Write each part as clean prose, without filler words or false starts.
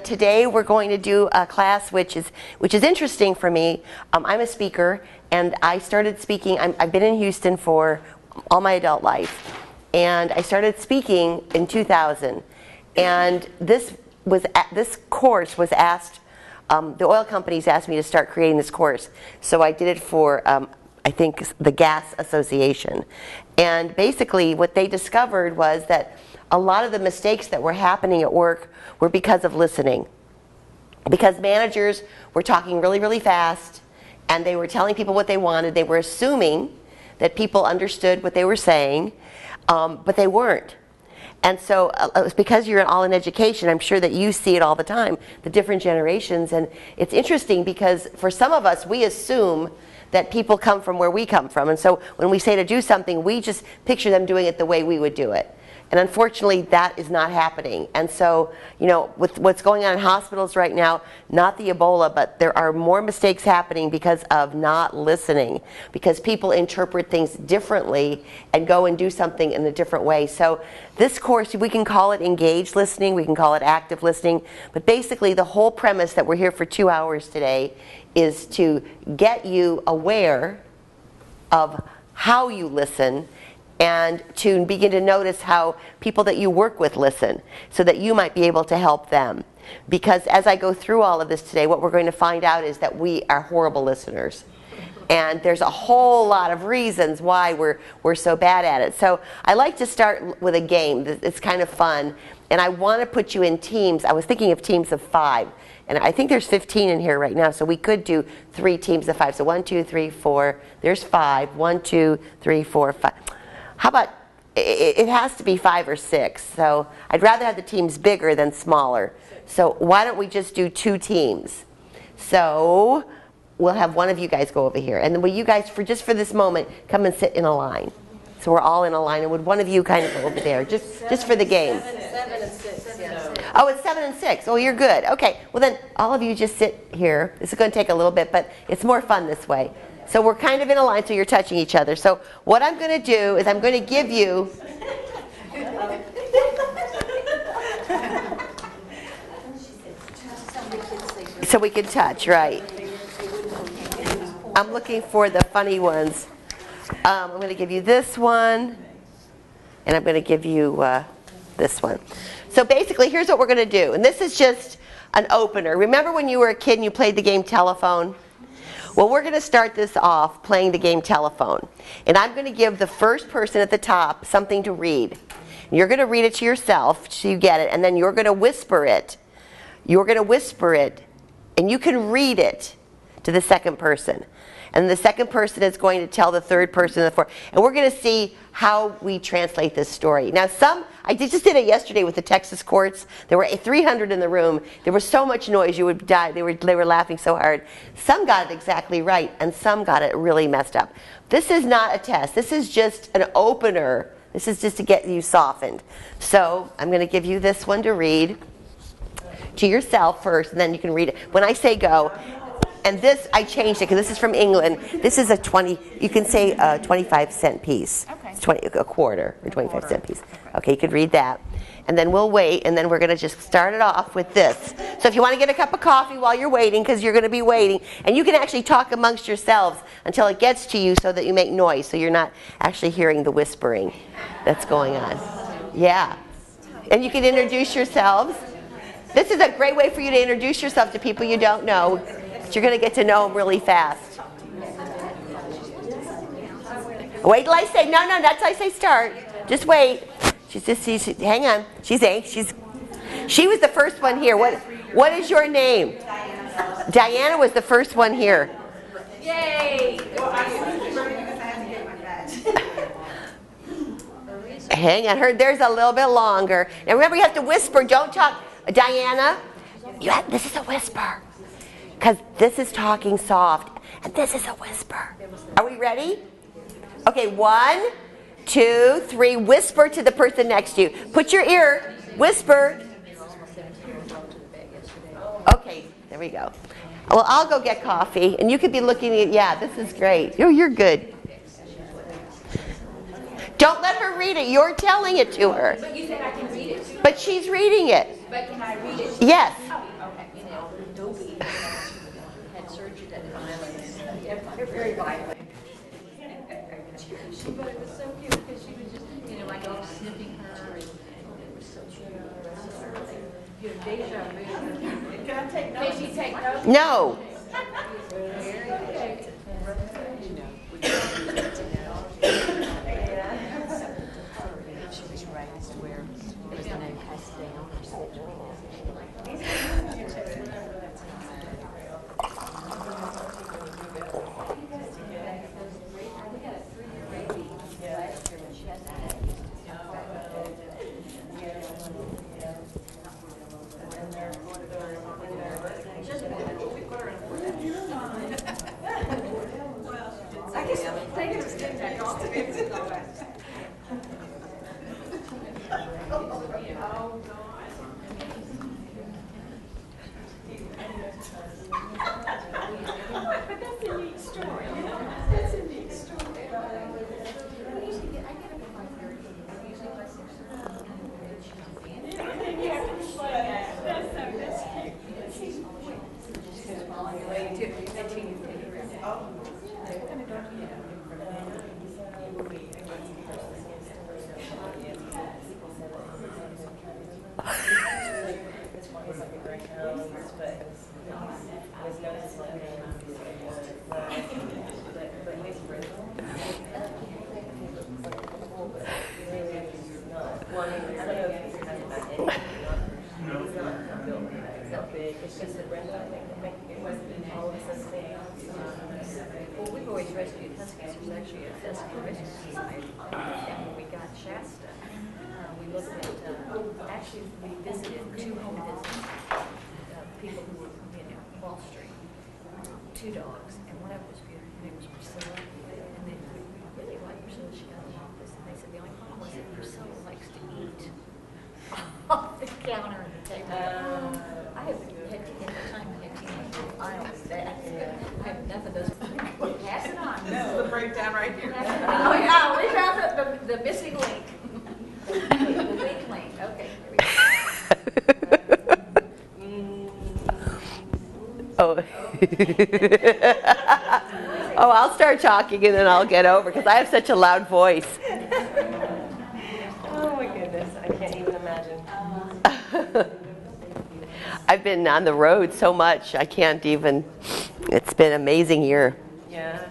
Today we're going to do a class which is interesting for me. I'm a speaker, and I started speaking. I've been in Houston for all my adult life, and I started speaking in 2000. And this course was asked. The oil companies asked me to start creating this course, so I did it for I think the Gas Association. And basically, what they discovered was that a lot of the mistakes that were happening at work were because of listening. Because managers were talking really, really fast, and they were telling people what they wanted. They were assuming that people understood what they were saying, but they weren't. And so it's because you're all in education, I'm sure that you see it all the time, the different generations. And it's interesting because for some of us, we assume that people come from where we come from. And so when we say to do something, we just picture them doing it the way we would do it. And unfortunately, that is not happening. And so, you know, with what's going on in hospitals right now, not the Ebola, but there are more mistakes happening because of not listening, because people interpret things differently and go and do something in a different way. So this course, we can call it engaged listening, we can call it active listening, but basically the whole premise that we're here for 2 hours today is to get you aware of how you listen and to begin to notice how people that you work with listen, so that you might be able to help them. Because as I go through all of this today, what we're going to find out is that we are horrible listeners. And there's a whole lot of reasons why we're so bad at it. So I like to start with a game. It's kind of fun. And I want to put you in teams. I was thinking of teams of 5. And I think there's 15 in here right now, so we could do 3 teams of 5. So 1, 2, 3, 4. There's 5. 1, 2, 3, 4, 5. How about, it has to be 5 or 6, so I'd rather have the teams bigger than smaller. So why don't we just do 2 teams? So we'll have one of you guys go over here, and then will you guys, just for this moment, come and sit in a line. So we're all in a line, and would one of you kind of go over there, just for the game? 7 and 6. Oh, it's 7 and 6. Oh, you're good. Okay, well then all of you just sit here. This is going to take a little bit, but it's more fun this way. So we're kind of in a line, so you're touching each other. So what I'm going to do is I'm going to give you... so we can touch, right. I'm looking for the funny ones. I'm going to give you this one, and I'm going to give you this one. So basically, here's what we're going to do. And this is just an opener. Remember when you were a kid and you played the game telephone? Well, we're going to start this off playing the game telephone. And I'm going to give the first person at the top something to read. You're going to read it to yourself so you get it, and then you're going to whisper it. You're going to whisper it, and you can read it to the second person. And the second person is going to tell the third person, the fourth. And we're going to see how we translate this story. Now, I just did it yesterday with the Texas courts. There were 300 in the room. There was so much noise you would die. They were laughing so hard. Some got it exactly right, and some got it really messed up. This is not a test. This is just an opener. This is just to get you softened. So I'm going to give you this one to read to yourself first, and then you can read it. When I say go, and this, I changed it because this is from England. This is a 20, you can say a 25-cent piece. Okay. It's a quarter or 25-cent piece. Okay, you could read that. And then we'll wait, and then we're going to just start it off with this. So if you want to get a cup of coffee while you're waiting, because you're going to be waiting, and you can actually talk amongst yourselves until it gets to you so that you make noise, so you're not actually hearing the whispering that's going on. Yeah. And you can introduce yourselves. This is a great way for you to introduce yourself to people you don't know. You're going to get to know them really fast. Wait till I say, no, not till I say start. Just wait. Hang on. She was the first one here. What is your name? Diana was the first one here. Yay! Hang on. There's a little bit longer. Now remember, you have to whisper. Don't talk. Diana, this is a whisper. Because this is talking soft, and this is a whisper. Are we ready? Okay, 1, 2, 3. Whisper to the person next to you. Put your ear. Whisper. Okay, there we go. Well, I'll go get coffee, and you could be looking at, yeah, this is great. Oh, you're good. Don't let her read it. You're telling it to her. But you said I can read it too. But she's reading it. But can I read it? Yes. You're very violent. But it was so cute because she was just, my dog sniffing her, and it was so cute. You know, deja vu. Can I take notes? Can she take notes? No. She was raised where it was the name passed down or something. I guess take it as good back off to me. But that's a neat story. That's a neat story. I get up at 5:30. Usually by 6:30. That's cute. She's it's just that Brenda, I think, it wasn't all of us thing. Well, we've always rescued huskies. There's actually a husky rescue society. And when we got Shasta, we looked at, actually, we visited 2 home visits, people who were, Wall Street, 2 dogs, and one of them was beautiful. Her name was Priscilla. And they really liked Priscilla. She got in the office, and they said the only problem was that Priscilla likes to eat off the counter and the table. I have had to get the time to get aisle with that. I have enough of those. Pass it on. This is the breakdown right here. Oh, yeah, we found the missing link. The weak link. Okay, here we go. Oh. Oh, I'll start talking and then I'll get over because I have such a loud voice. Oh my goodness, I can't even imagine. I've been on the road so much, I can't even, it's been an amazing year. Yeah.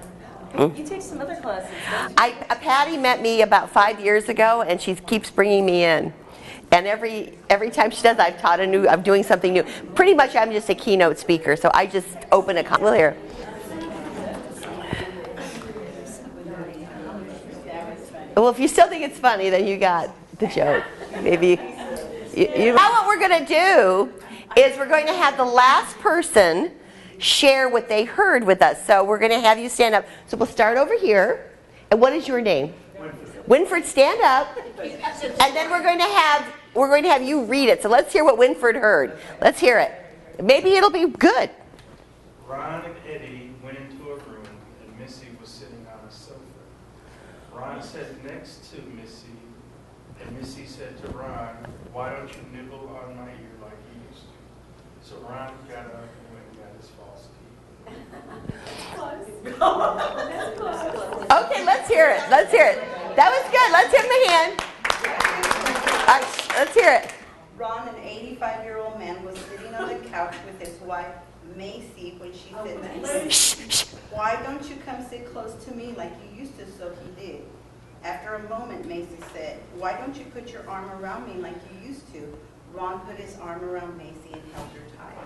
You take some other classes, don't you? Patty met me about 5 years ago and she keeps bringing me in. And every time she does, I'm doing something new. Pretty much I'm just a keynote speaker, so I just open a, well, here. Well, if you still think it's funny, then you got the joke. Maybe now what we're going to do is we're going to have the last person share what they heard with us. So we're going to have you stand up. So we'll start over here. And what is your name? Winford, stand up. And then we're going to have you read it. So let's hear what Winford heard. Let's hear it. Maybe it'll be good. Ron and Eddie went into a room and Missy was sitting on a sofa. Ron sat next to Missy and Missy said to Ron, "Why don't you nibble on my ear like you used to?" So Ron got up and went and got his false teeth. Okay, let's hear it. Let's hear it. That was good. Let's give him a hand. All right, let's hear it. Ron, an 85-year-old man, was sitting on the couch with his wife, Macy, when she said to him, "Why don't you come sit close to me like you used to?" So he did. After a moment, Macy said, "Why don't you put your arm around me like you used to?" Ron put his arm around Macy and held her tight.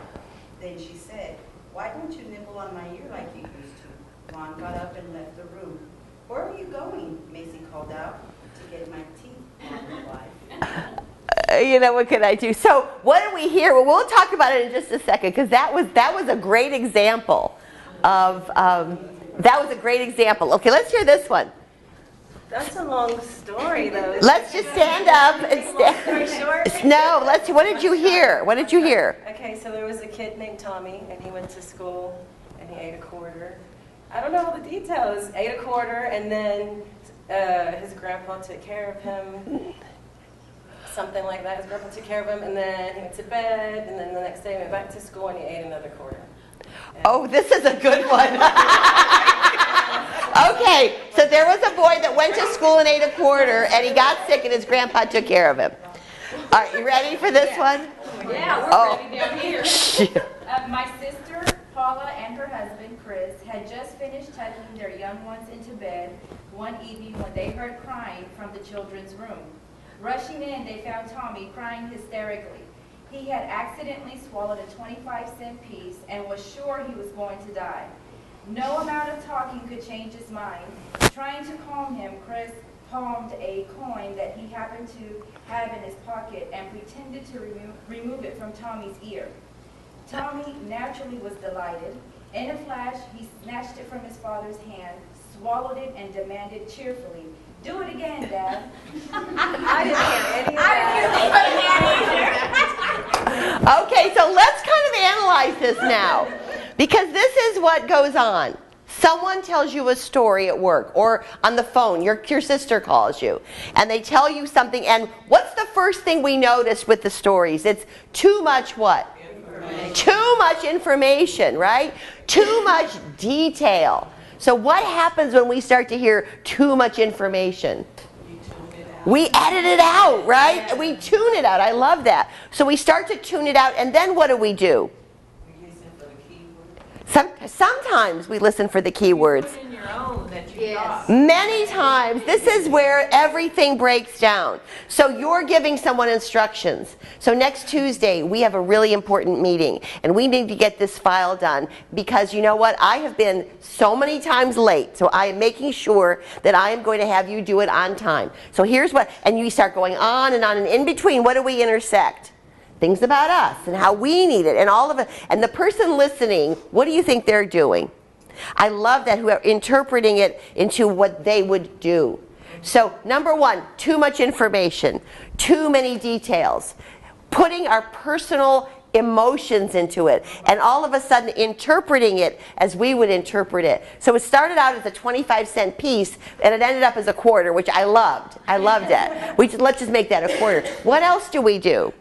Then she said, "Why don't you nibble on my ear like you used to?" Ron got up and left the room. "Where are you going?" Macy called out. "To get my teeth," Ron replied. You know, what can I do? So what did we hear? Well, we'll talk about it in just a second because that was a great example of, that was a great example. Okay, let's hear this one. That's a long story, though. Let's just stand up and Very short? No, what did you hear? What did you hear? Okay, so there was a kid named Tommy, and he went to school, and he ate a quarter. I don't know all the details. Ate a quarter, and then his grandpa took care of him. Something like that. His grandpa took care of him, and then he went to bed, and then the next day he went back to school, and he ate another quarter. Oh, this is a good one. Okay, so there was a boy that went to school and ate a quarter, and he got sick, and his grandpa took care of him. All right, you ready for this one? Yeah, we're Oh. ready down here. My sister, Paula, and her husband, Chris, had just finished tucking their young ones into bed one evening when they heard crying from the children's room. Rushing in, they found Tommy crying hysterically. He had accidentally swallowed a 25-cent piece and was sure he was going to die. No amount of talking could change his mind. Trying to calm him, Chris palmed a coin that he happened to have in his pocket and pretended to remove it from Tommy's ear. Tommy naturally was delighted. In a flash, he snatched it from his father's hand, swallowed it, and demanded cheerfully, "Do it again, Dad." I didn't hear any of that. Okay, so let's kind of analyze this now, because this is what goes on. Someone tells you a story at work or on the phone, your sister calls you, and they tell you something, and what's the first thing we notice with the stories? It's too much what? Too much information, right? Too much detail. So what happens when we start to hear too much information? We edit it out, right? We tune it out. I love that. So we start to tune it out, and then what do? Sometimes we listen for the keywords. Put in your own that you Yes. got. Many times, this is where everything breaks down. So you're giving someone instructions. So next Tuesday, we have a really important meeting, and we need to get this file done because you know what? I have been so many times late, so I am making sure that I am going to have you do it on time. So here's what, and you start going on, and in between, what do we intersect? Things about us and how we need it and all of it. And the person listening, what do you think they're doing? I love that, who are interpreting it into what they would do. So number one, too much information, too many details, putting our personal emotions into it, and all of a sudden interpreting it as we would interpret it. So it started out as a 25-cent piece, and it ended up as a quarter, which I loved. I loved it. Let's just make that a quarter. What else do we do?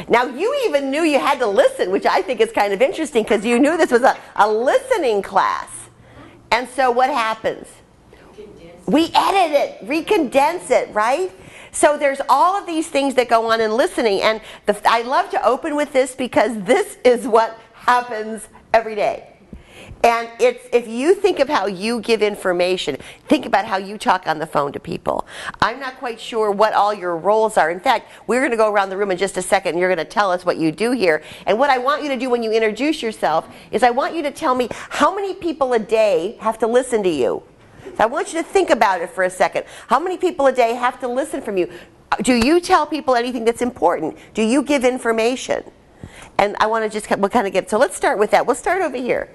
Now, you even knew you had to listen, which I think is kind of interesting because you knew this was a listening class. And so what happens? We edit it, recondense it, right? So there's all of these things that go on in listening. And I love to open with this because this is what happens every day. And if you think of how you give information, think about how you talk on the phone to people. I'm not quite sure what all your roles are. In fact, we're going to go around the room in just a second, and you're going to tell us what you do here. And what I want you to do when you introduce yourself is I want you to tell me how many people a day have to listen to you. So I want you to think about it for a second. How many people a day have to listen from you? Do you tell people anything that's important? Do you give information? And I want to just kind of get, so let's start with that. We'll start over here.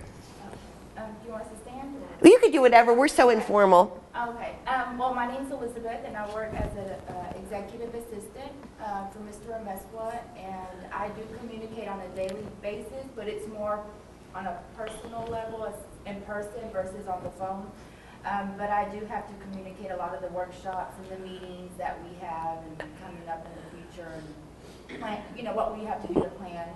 Do you want us to stand? You could do whatever. We're so informal. Okay. Well, my name's Elizabeth, and I work as an executive assistant for Mr. Amesqua, and I do communicate on a daily basis, but it's more on a personal level, as in person versus on the phone. But I do have to communicate a lot of the workshops and the meetings that we have and coming up in the future, and plan, what we have to do to plan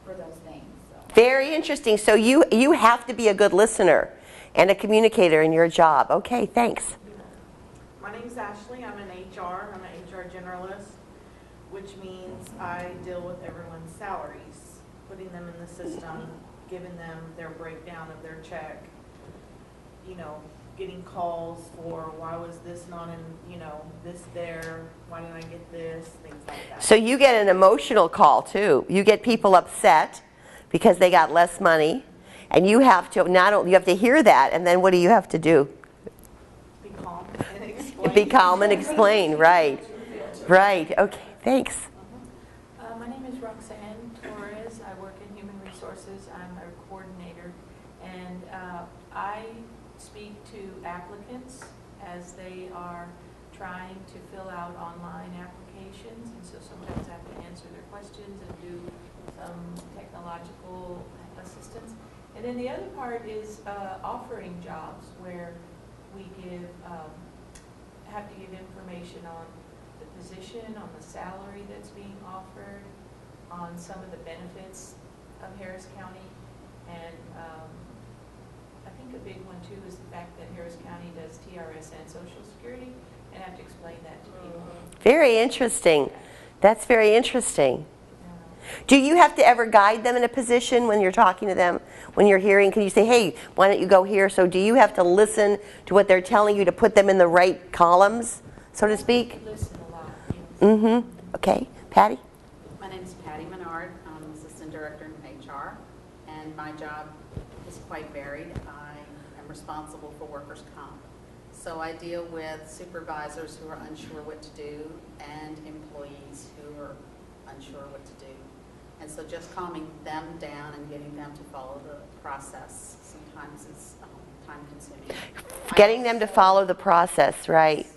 for those things. So. Very interesting. So you have to be a good listener and a communicator in your job. Okay, thanks. My name's Ashley. I'm an HR. I'm an HR generalist, which means I deal with everyone's salaries, putting them in the system, giving them their breakdown of their check, getting calls for why was this not in, this there, why didn't I get this, things like that. So you get an emotional call too. You get people upset because they got less money, and you have to you have to hear that, and then what do you have to do? Be calm and explain. Be calm and explain. Right. Right. Okay. Thanks. My name is Roxanne Torres. I work in Human Resources. I'm a coordinator, and I speak to applicants as they are trying to fill out online applications, and so sometimes I have to answer their questions and do some technological assistance. And then the other part is offering jobs where we have to give information on the position, on the salary that's being offered, on some of the benefits of Harris County, And I think a big one too is the fact that Harris County does TRS and Social Security, and I have to explain that to people. Very interesting. That's very interesting. Do you have to ever guide them in a position when you're talking to them, when you're hearing? Can you say, hey, why don't you go here? So do you have to listen to what they're telling you to put them in the right columns, so to speak? Listen a lot. Yes. Mm-hmm. Okay. Patty? My name is Patty Menard. I'm Assistant Director in HR, and my job is quite varied. I am responsible for workers' comp. So I deal with supervisors who are unsure what to do and employees who are unsure what to do. And so just calming them down and getting them to follow the process sometimes is time-consuming. Getting them to follow the process, right.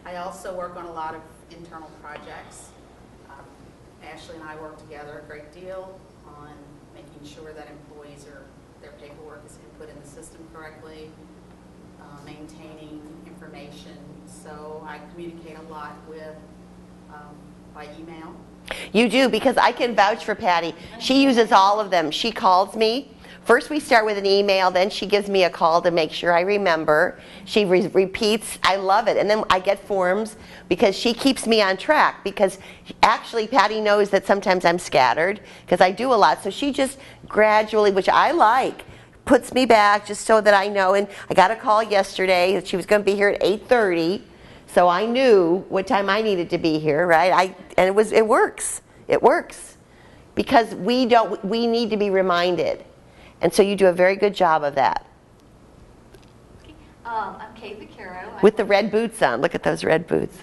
I also work on a lot of internal projects. Ashley and I work together a great deal on making sure that employees their paperwork is input in the system correctly, maintaining information. So I communicate a lot with by email. You do, because I can vouch for Patty. She uses all of them. She calls me. First we start with an email, then she gives me a call to make sure I remember. She repeats. I love it. And then I get forms because she keeps me on track, because actually Patty knows that sometimes I'm scattered because I do a lot. So she just gradually, which I like, puts me back just so that I know. And I got a call yesterday that she was going to be here at 8:30. So I knew what time I needed to be here, right? And it works. It works. Because we need to be reminded. And so you do a very good job of that. I'm Kate Vaccaro. With the red boots on. Look at those red boots.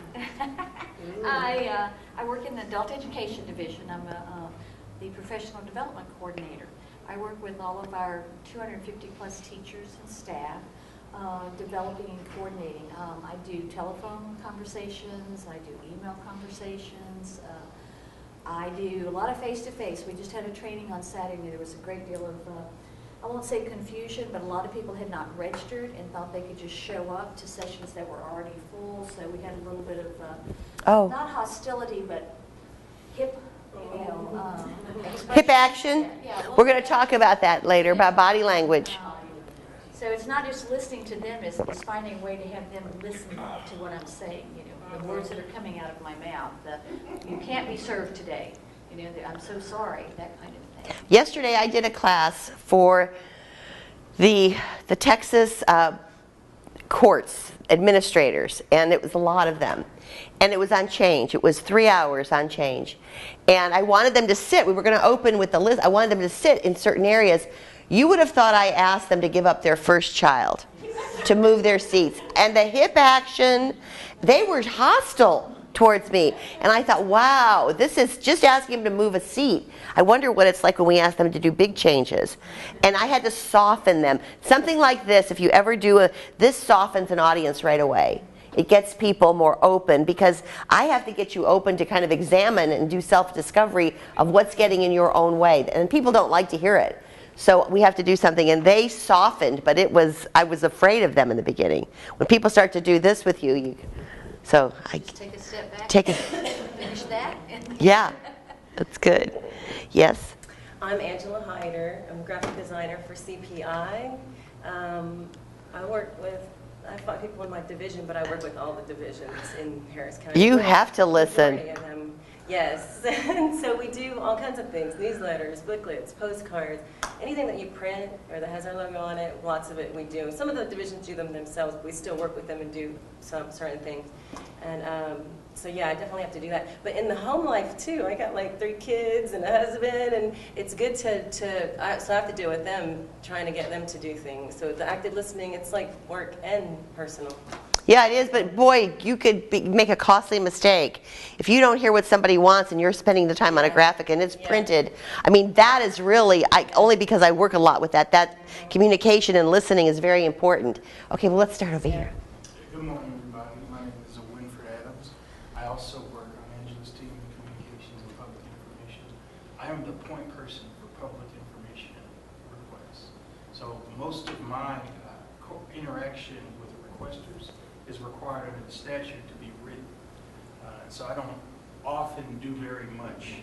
I work in the Adult Education Division. I'm the Professional Development Coordinator. I work with all of our 250 plus teachers and staff, developing and coordinating. I do telephone conversations, I do email conversations, I do a lot of face-to-face. We just had a training on Saturday. There was a great deal of, I won't say confusion, but a lot of people had not registered and thought they could just show up to sessions that were already full. So we had a little bit of, not hostility, but hip, hip action? Yeah, We're going to talk about that later, about body language. So it's not just listening to them, it's finding a way to have them listen to what I'm saying, the words that are coming out of my mouth. You can't be served today. I'm so sorry, that kind of thing. Yesterday I did a class for the Texas courts administrators, and it was a lot of them. And it was on change. It was 3 hours on change. And I wanted them to sit. We were going to open with the list. I wanted them to sit in certain areas. You would have thought I asked them to give up their first child, to move their seats. And the hip action, they were hostile towards me. And I thought, wow, this is just asking them to move a seat. I wonder what it's like when we ask them to do big changes. And I had to soften them. Something like this, if you ever do this softens an audience right away. It gets people more open, because I have to get you open to kind of examine and do self-discovery of what's getting in your own way. And people don't like to hear it. So we have to do something, and they softened, but I was afraid of them in the beginning. When people start to do this with you, Just take a step back. Finish that. Yeah, that's good. Yes? I'm Angela Hyder. I'm a graphic designer for CPI. I have 5 people in my division, but I work with all the divisions in Harris County. You have to listen. Majority of them. Yes, and so we do all kinds of things, newsletters, booklets, postcards, anything that you print or that has our logo on it, lots of it we do. Some of the divisions do them themselves, but we still work with them and do some certain things. And so yeah, I definitely have to do that. But in the home life too, I got like 3 kids and a husband, and it's good so I have to deal with them, trying to get them to do things. So the active listening, it's like work and personal. Yeah, it is, but boy, you could make a costly mistake. If you don't hear what somebody wants and you're spending the time on a graphic and it's printed, I mean, that is really, only because I work a lot with that communication and listening is very important. Okay, well, let's start over here. Good morning, everybody. My name is Winfred Adams. I also work on Angela's team in communications and public information. I am the point person for public information requests. So most of my interaction with the requesters is required under the statute to be written. So I don't often do very much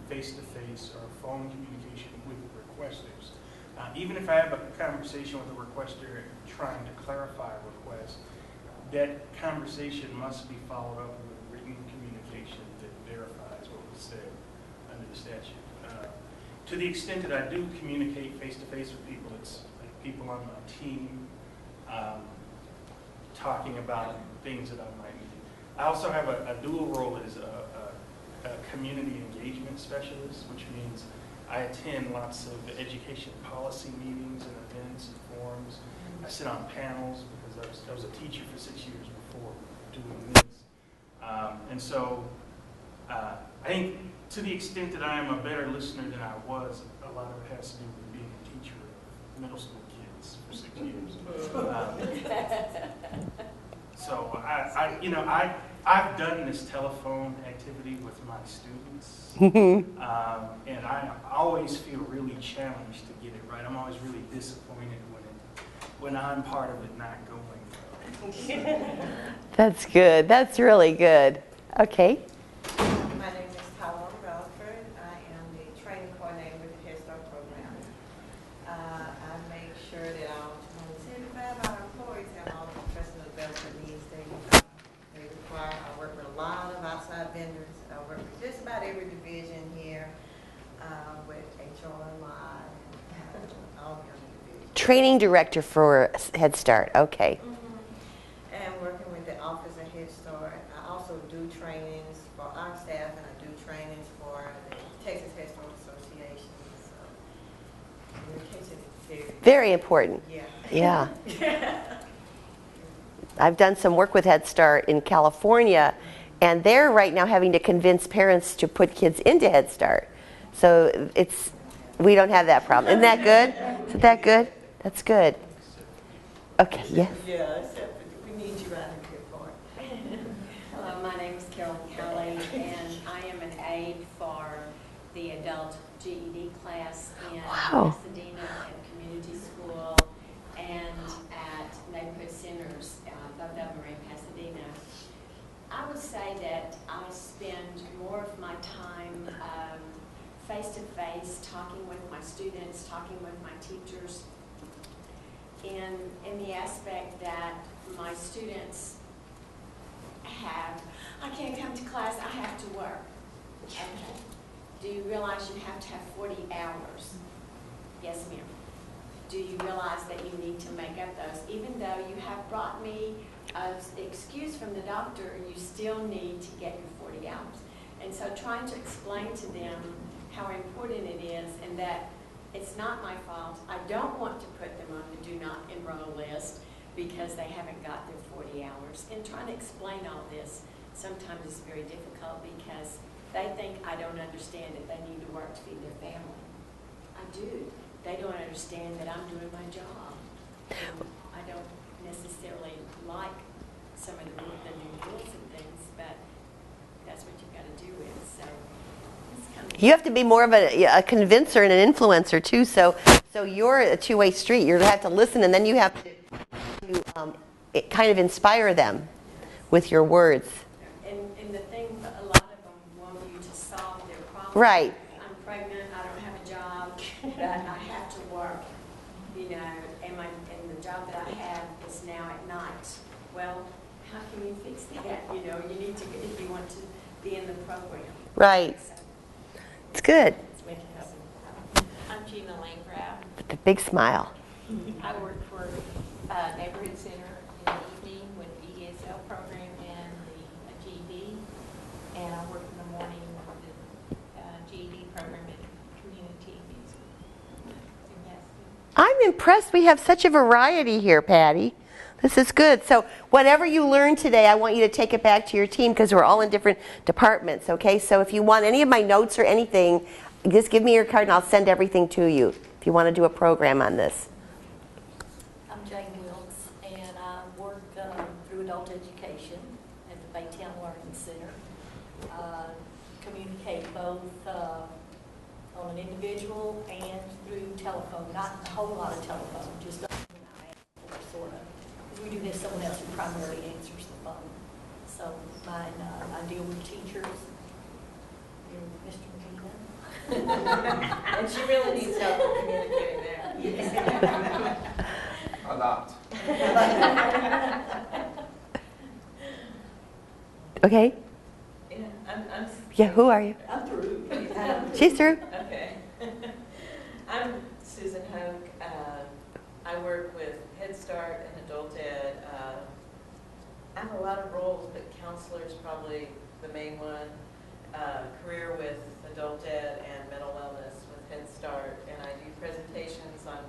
face-to-face or phone communication with requesters. Even if I have a conversation with a requester trying to clarify a request, that conversation must be followed up with written communication that verifies what was said under the statute. To the extent that I do communicate face-to-face with people, it's like people on my team talking about things that I might need. I also have a dual role as a community engagement specialist, which means I attend lots of education policy meetings and events and forums. I sit on panels because I was a teacher for 6 years before doing this. And so I think to the extent that I am a better listener than I was, a lot of it has to do with being a teacher of middle school kids for 6 years. So I've done this telephone activity with my students, and I always feel really challenged to get it right. I'm always really disappointed when I'm part of it not going. That's good. That's really good. Okay. My name is Tyrone Relford. I am the training coordinator with the Head Start program. I make sure that our 75 of our employees have all the professional development needs they require. I work with a lot of outside vendors. I work with just about every division here with HR Live and all the other divisions. Training director for Head Start. Okay. And working with the Office of Head Start. I also do trainings for our staff, and I do trainings for the Texas Head Start Association. So communication is Very important. yeah. Yeah. I've done some work with Head Start in California, and they're right now having to convince parents to put kids into Head Start. So we don't have that problem. Isn't that good? Isn't that good? That's good. Okay, yes. Yeah, except we need you out here for it. Hello, my name is Carol Kelly, and I am an aide for the adult GED class in Wow. Pasadena at Community School and at Neighborhood Centers, both of them are in Pasadena. I would say that I spend more of my time face-to-face, talking with my students, talking with my teachers, in the aspect that my students have, I can't come to class, I have to work. Okay. Do you realize you have to have 40 hours? Yes, ma'am. Do you realize that you need to make up those? Even though you have brought me an excuse from the doctor, you still need to get your 40 hours. And so trying to explain to them how important it is and that it's not my fault. I don't want to put them on the do not enroll list because they haven't got their 40 hours. And trying to explain all this sometimes is very difficult because they think I don't understand that they need to work to feed their family. I do. They don't understand that I'm doing my job. I don't necessarily like some of the new rules and things, but that's what you've got to do with. So it's kind of. You have to be more of a convincer and an influencer too. So you're a two-way street. You have to listen, and then you have to kind of inspire them with your words. And the thing, a lot of them want you to solve their problem. Right. I'm pregnant, I don't have a job, but I have to work, and the job that I have is now at night. Well, how can you fix that? You need to, if you want to be in the program. Right. So, It's good. let's make it happen. I'm Gina Landgraf. With a big smile. I work for Neighborhood Center in the evening with the ESL program and the GED, and I work in the morning with the GED program at Community Music. I'm impressed we have such a variety here, Patty. This is good. So whatever you learned today, I want you to take it back to your team because we're all in different departments, okay? So if you want any of my notes or anything, just give me your card and I'll send everything to you if you want to do a program on this. I'm Jane Wilkes, and I work through adult education at the Baytown Learning Center. Communicate both on an individual and through telephone. Not a whole lot of telephone, just sort of. Because we do have someone else who primarily answers the phone. So mine, I deal with teachers. Mr. Medina. And she really needs help with communicating that. A lot. Okay? Yeah, I'm Yeah, who are you? I'm through. She's through. Okay. I'm Susan Hoke. I work with Head Start and Adult Ed. I have a lot of roles, but counselor is probably the main one. Career with Adult Ed and mental wellness with Head Start. And I do presentations on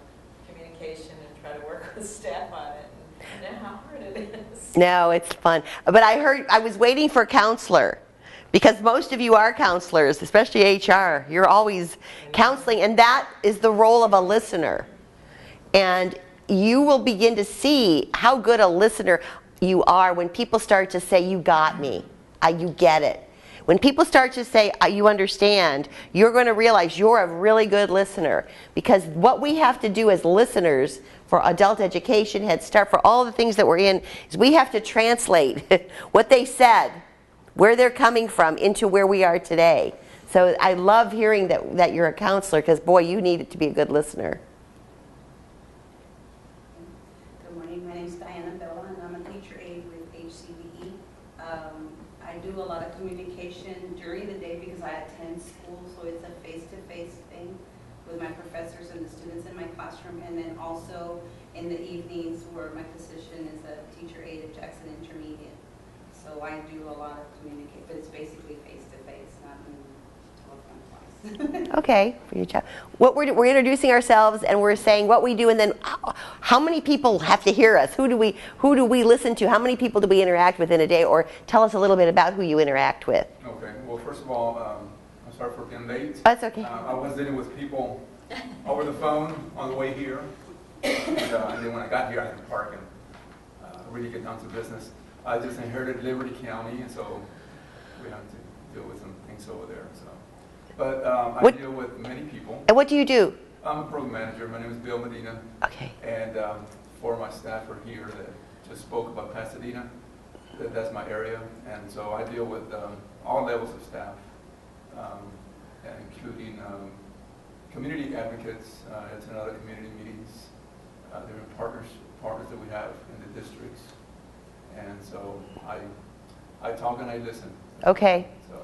communication and try to work with staff on it. And know how hard it is. No, it's fun. But I was waiting for counselor. Because most of you are counselors, especially HR. You're always counseling, and that is the role of a listener. And you will begin to see how good a listener you are when people start to say, you got me, you get it. When people start to say, you understand, you're going to realize you're a really good listener. Because what we have to do as listeners for adult education, Head Start, for all the things that we're in, is we have to translate what they said, where they're coming from, into where we are today. So I love hearing that you're a counselor, because boy, you need it to be a good listener. Good morning, my name is Diana Bella, and I'm a teacher aide with HCBE. I do a lot of communication during the day because I attend school, so it's a face-to-face thing with my professors and the students in my classroom, and then also in the evenings where my position is a teacher aide at Jackson Intermediate. So I do a lot of communicate, but it's basically face-to-face, not in telephone twice. Okay, for your job. We're introducing ourselves, and we're saying what we do, and then how many people have to hear us? Who do we listen to? How many people do we interact with in a day? Or tell us a little bit about who you interact with. Okay. Well, first of all, I'm sorry for being late. That's okay. I was dealing with people over the phone on the way here, and then when I got here, I had to park and really get down to business. I just inherited Liberty County, and so we have to deal with some things over there. So, but I deal with many people. And what do you do? I'm a program manager. My name is Bill Medina. Okay. And four of my staff are here that just spoke about Pasadena. That's my area, and so I deal with all levels of staff, including community advocates. It's in other community meetings. Different partners that we have in the districts. And so I talk and I listen. Okay. So.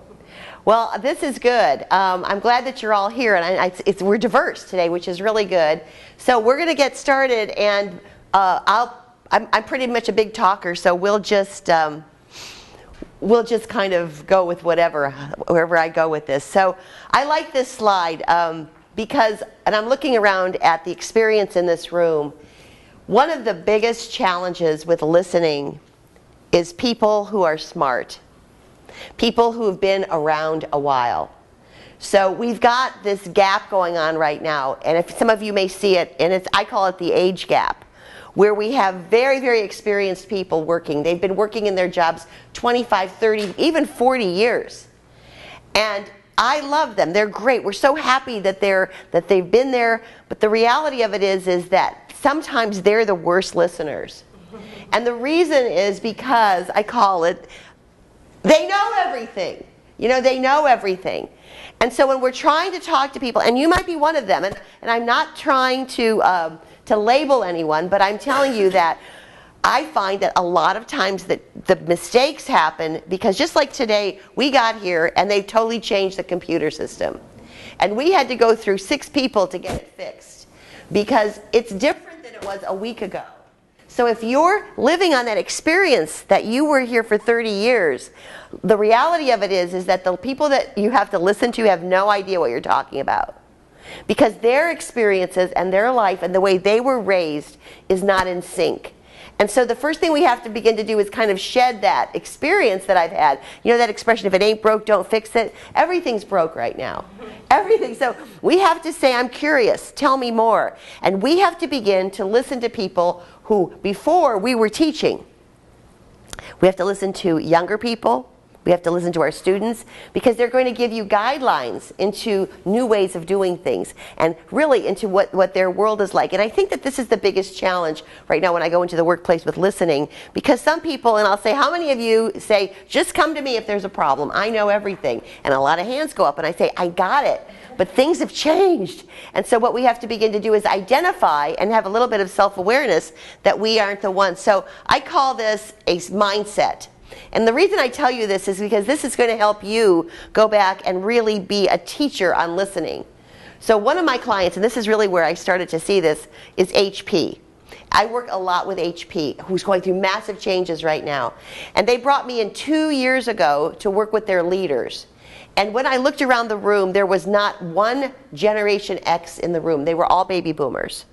Well, this is good. I'm glad that you're all here, and we're diverse today, which is really good. So we're going to get started, and I'm pretty much a big talker, so we'll just kind of go with wherever I go with this. So I like this slide because, and I'm looking around at the experience in this room. One of the biggest challenges with listening is people who are smart, people who have been around a while. So we've got this gap going on right now, and if some of you may see it, and I call it the age gap, where we have very, very experienced people working. They've been working in their jobs 25, 30, even 40 years. And I love them. They're great. We're so happy that they've been there, but the reality of it is that sometimes they're the worst listeners. And the reason is because, I call it, they know everything. You know, they know everything. And so when we're trying to talk to people, and you might be one of them, and I'm not trying to label anyone, but I'm telling you that I find that a lot of times that the mistakes happen because just like today, we got here and they've totally changed the computer system. And we had to go through 6 people to get it fixed because it's different than it was a week ago. So if you're living on that experience that you were here for 30 years, the reality of it is that the people that you have to listen to have no idea what you're talking about. Because their experiences and their life and the way they were raised is not in sync. And so the first thing we have to begin to do is kind of shed that experience that I've had. You know that expression, if it ain't broke, don't fix it? Everything's broke right now. Everything. So we have to say, I'm curious, tell me more. And we have to begin to listen to people who, before we were teaching, we have to listen to younger people, We have to listen to our students because they're going to give you guidelines into new ways of doing things and really into what their world is like. And I think that this is the biggest challenge right now when I go into the workplace with listening, because some people, and I'll say, how many of you say, just come to me if there's a problem, I know everything? And a lot of hands go up and I say, I got it. But things have changed. And so what we have to begin to do is identify and have a little bit of self-awareness that we aren't the ones. So I call this a mindset. And the reason I tell you this is because this is going to help you go back and really be a teacher on listening. So one of my clients, and this is really where I started to see this, is HP. I work a lot with HP, who's going through massive changes right now. And they brought me in 2 years ago to work with their leaders. And when I looked around the room, there was not one Generation X in the room. They were all baby boomers.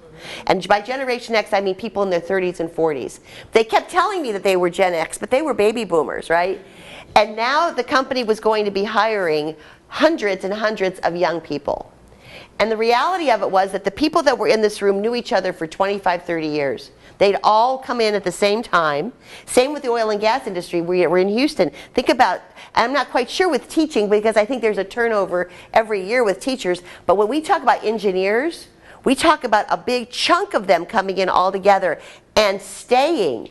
And by Generation X, I mean people in their 30s and 40s. They kept telling me that they were Gen X, but they were baby boomers, right? And now the company was going to be hiring hundreds and hundreds of young people. And the reality of it was that the people that were in this room knew each other for 25, 30 years. They'd all come in at the same time. Same with the oil and gas industry. We're in Houston. Think about, I'm not quite sure with teaching because I think there's a turnover every year with teachers, but when we talk about engineers, we talk about a big chunk of them coming in all together and staying.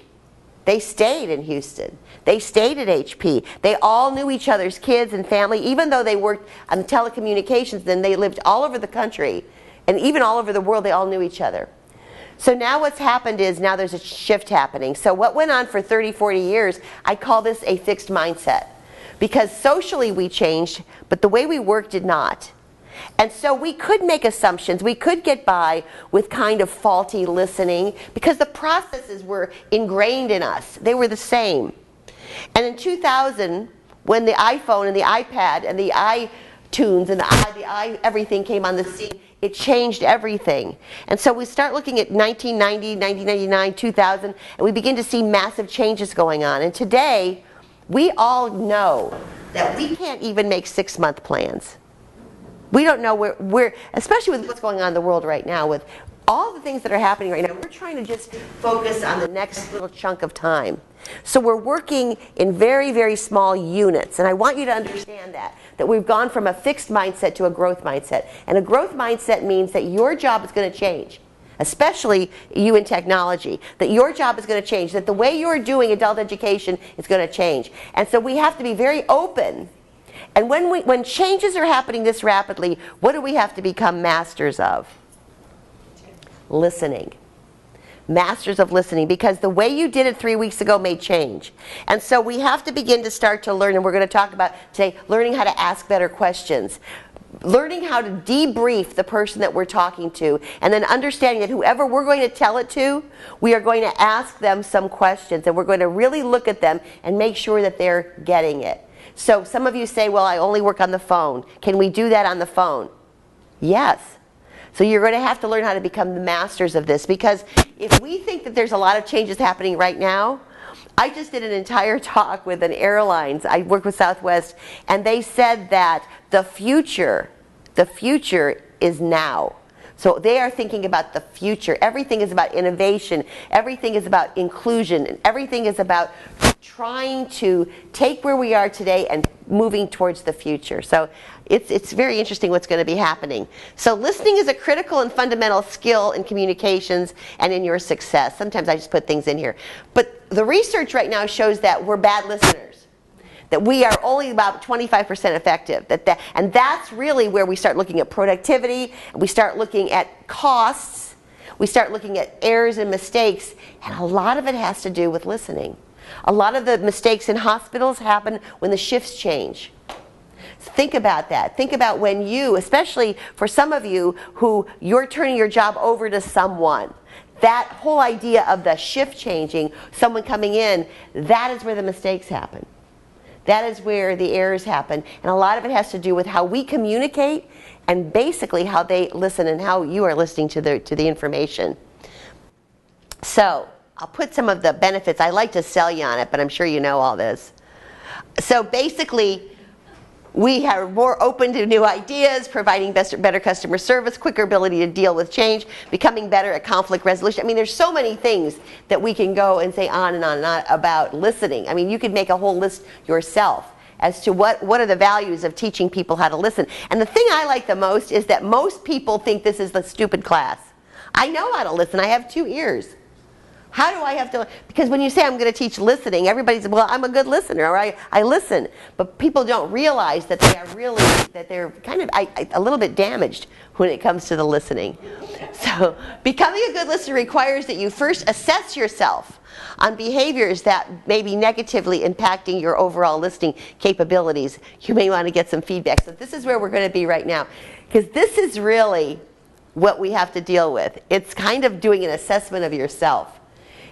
They stayed in Houston. They stayed at HP. They all knew each other's kids and family, even though they worked on telecommunications, then they lived all over the country. And even all over the world, they all knew each other. So now what's happened is now there's a shift happening. So what went on for 30, 40 years, I call this a fixed mindset. Because socially we changed, but the way we work did not. And so we could make assumptions. We could get by with kind of faulty listening because the processes were ingrained in us. They were the same. And in 2000, when the iPhone and the iPad and the iTunes and the everything came on the scene, it changed everything. And so we start looking at 1990, 1999, 2000, and we begin to see massive changes going on. And today, we all know that we can't even make 6-month plans. We don't know where, especially with what's going on in the world right now, with all the things that are happening right now, we're trying to just focus on the next little chunk of time. So we're working in very, very small units. And I want you to understand that we've gone from a fixed mindset to a growth mindset. And a growth mindset means that your job is going to change, especially you in technology, that your job is going to change, that the way you're doing adult education is going to change. And so we have to be very open. And when changes are happening this rapidly, what do we have to become masters of? Listening. Masters of listening, because the way you did it 3 weeks ago may change. And so we have to begin to start to learn, and we're going to talk about today, learning how to ask better questions. Learning how to debrief the person that we're talking to, and then understanding that whoever we're going to tell it to, we are going to ask them some questions, and we're going to really look at them and make sure that they're getting it. So some of you say, well, I only work on the phone. Can we do that on the phone? Yes. So you're going to have to learn how to become the masters of this, because if we think that there's a lot of changes happening right now, I just did an entire talk with an airlines. I work with Southwest, and they said that the future is now. So they are thinking about the future. Everything is about innovation. Everything is about inclusion. And everything is about trying to take where we are today and moving towards the future. So it's very interesting what's going to be happening. So listening is a critical and fundamental skill in communications and in your success. Sometimes I just put things in here. But the research right now shows that we're bad listeners. That we are only about 25% effective. And that's really where we start looking at productivity, and we start looking at costs, we start looking at errors and mistakes, and a lot of it has to do with listening. A lot of the mistakes in hospitals happen when the shifts change. Think about that. Think about when you, especially for some of you who you're turning your job over to someone. That whole idea of the shift changing, someone coming in, that is where the mistakes happen. That is where the errors happen. And a lot of it has to do with how we communicate and basically how they listen and how you are listening to the information. So I'll put some of the benefits. I like to sell you on it, but I'm sure you know all this. So basically, we are more open to new ideas, providing better customer service, quicker ability to deal with change, becoming better at conflict resolution. I mean, there's so many things that we can go and say on and on and on about listening. I mean, you could make a whole list yourself as to what are the values of teaching people how to listen. And the thing I like the most is that most people think this is the stupid class. I know how to listen. I have 2 ears. How do I have to? Because when you say I'm going to teach listening, everybody's, well, I'm a good listener, or I listen. But people don't realize that they are really, that they're kind of a little bit damaged when it comes to the listening. So becoming a good listener requires that you first assess yourself on behaviors that may be negatively impacting your overall listening capabilities. You may want to get some feedback. So this is where we're going to be right now. Because this is really what we have to deal with. It's kind of doing an assessment of yourself.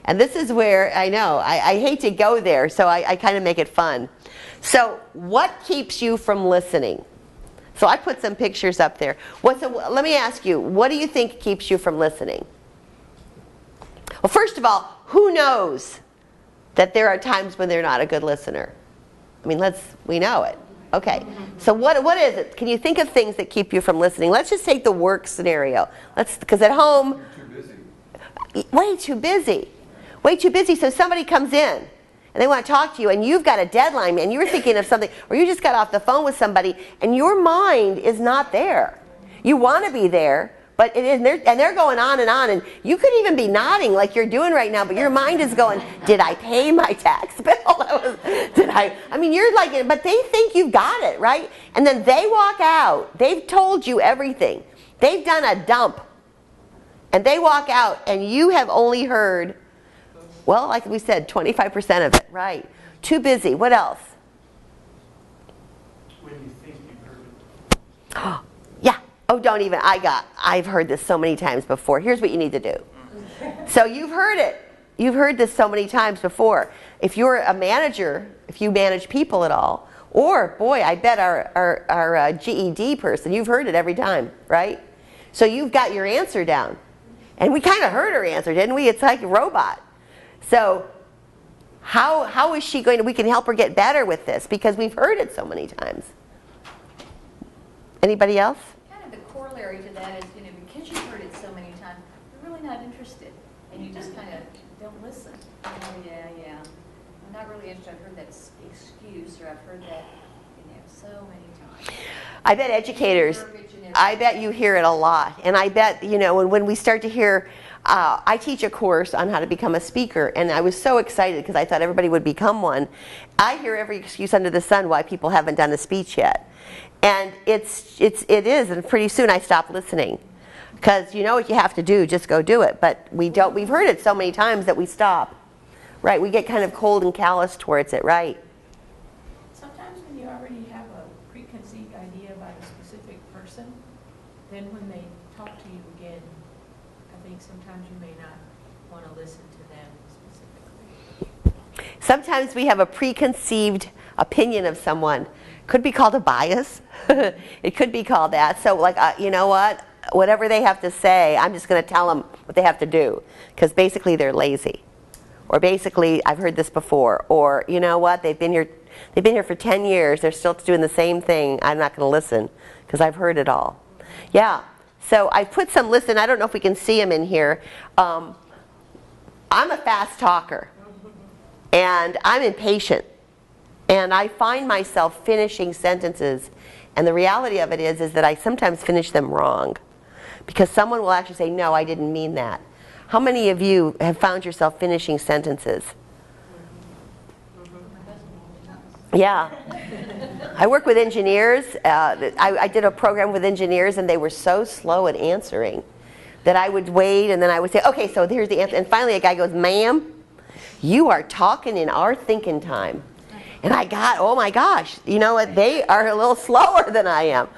And this is where, I know, I hate to go there, so I kind of make it fun. So what keeps you from listening? So I put some pictures up there. Let me ask you, what do you think keeps you from listening? Well, first of all, who knows that there are times when they're not a good listener? I mean, we know it. Okay, so what is it? Can you think of things that keep you from listening? Let's just take the work scenario. Because at home, You're too busy. way too busy. Way too busy, so somebody comes in and they want to talk to you and you've got a deadline and you're thinking of something, or you just got off the phone with somebody and your mind is not there. You want to be there, but it is, and they're going on, and you could even be nodding like you're doing right now, but your mind is going, did I pay my tax bill? I mean, you're like, but they think you've got it, right? And then they walk out. They've told you everything. They've done a dump. And they walk out and you have only heard, well, like we said, 25% of it, right? Too busy. What else? When you think you've heard it. Yeah. Oh, don't even. I've heard this so many times before. Here's what you need to do. So you've heard it. You've heard this so many times before. If you're a manager, if you manage people at all, or, boy, I bet our GED person, you've heard it every time, right? So you've got your answer down. And we kind of heard her answer, didn't we? It's like a robot. So how is she going to, we can help her get better with this because we've heard it so many times. Anybody else? Kind of the corollary to that is, because you've heard it so many times, you're really not interested. And you just kind of don't listen. Oh, yeah. I'm not really interested. I've heard that excuse, or I've heard that, so many times. I bet educators, I bet you hear it a lot. And I bet, when we start to hear, I teach a course on how to become a speaker, and I was so excited because I thought everybody would become one. I hear every excuse under the sun why people haven't done a speech yet. And it is, and pretty soon I stop listening. Because you know what you have to do, just go do it. But we've heard it so many times that we stop. Right, we get kind of cold and callous towards it, right? Sometimes when you already have a preconceived idea about a specific person, then when they talk to you again, I think sometimes you may not want to listen to them specifically. Sometimes we have a preconceived opinion of someone. Could be called a bias. It could be called that. So like, you know what? Whatever they have to say, I'm just going to tell them what they have to do. Because basically they're lazy. Or basically, I've heard this before. Or, you know what? They've been here for 10 years. They're still doing the same thing. I'm not going to listen because I've heard it all. Yeah. So I put some, listen, I don't know if we can see them in here. I'm a fast talker. And I'm impatient. And I find myself finishing sentences. And the reality of it is that I sometimes finish them wrong. Because someone will actually say, no, I didn't mean that. How many of you have found yourself finishing sentences? Yeah. I work with engineers. I did a program with engineers, and they were so slow at answering that I would wait, and then I would say, okay, so here's the answer. And finally a guy goes, ma'am, you are talking in our thinking time. And I got, oh my gosh, you know what? They are a little slower than I am.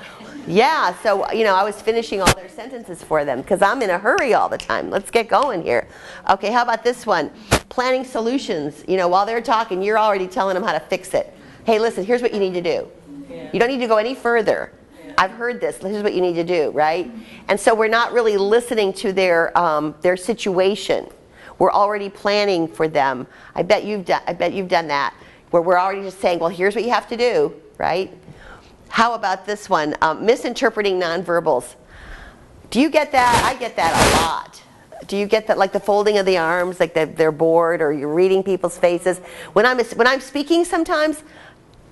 Yeah, so, I was finishing all their sentences for them because I'm in a hurry all the time. Let's get going here. Okay, how about this one? Planning solutions. While they're talking, you're already telling them how to fix it. Hey, listen, here's what you need to do. You don't need to go any further. I've heard this. Here's what you need to do, right? And so we're not really listening to their situation. We're already planning for them. I bet you've done that. Where we're already just saying, well, here's what you have to do, right? How about this one? Misinterpreting nonverbals. Do you get that? I get that a lot. Do you get that, like the folding of the arms, like they're bored, or you're reading people's faces? When I'm speaking sometimes,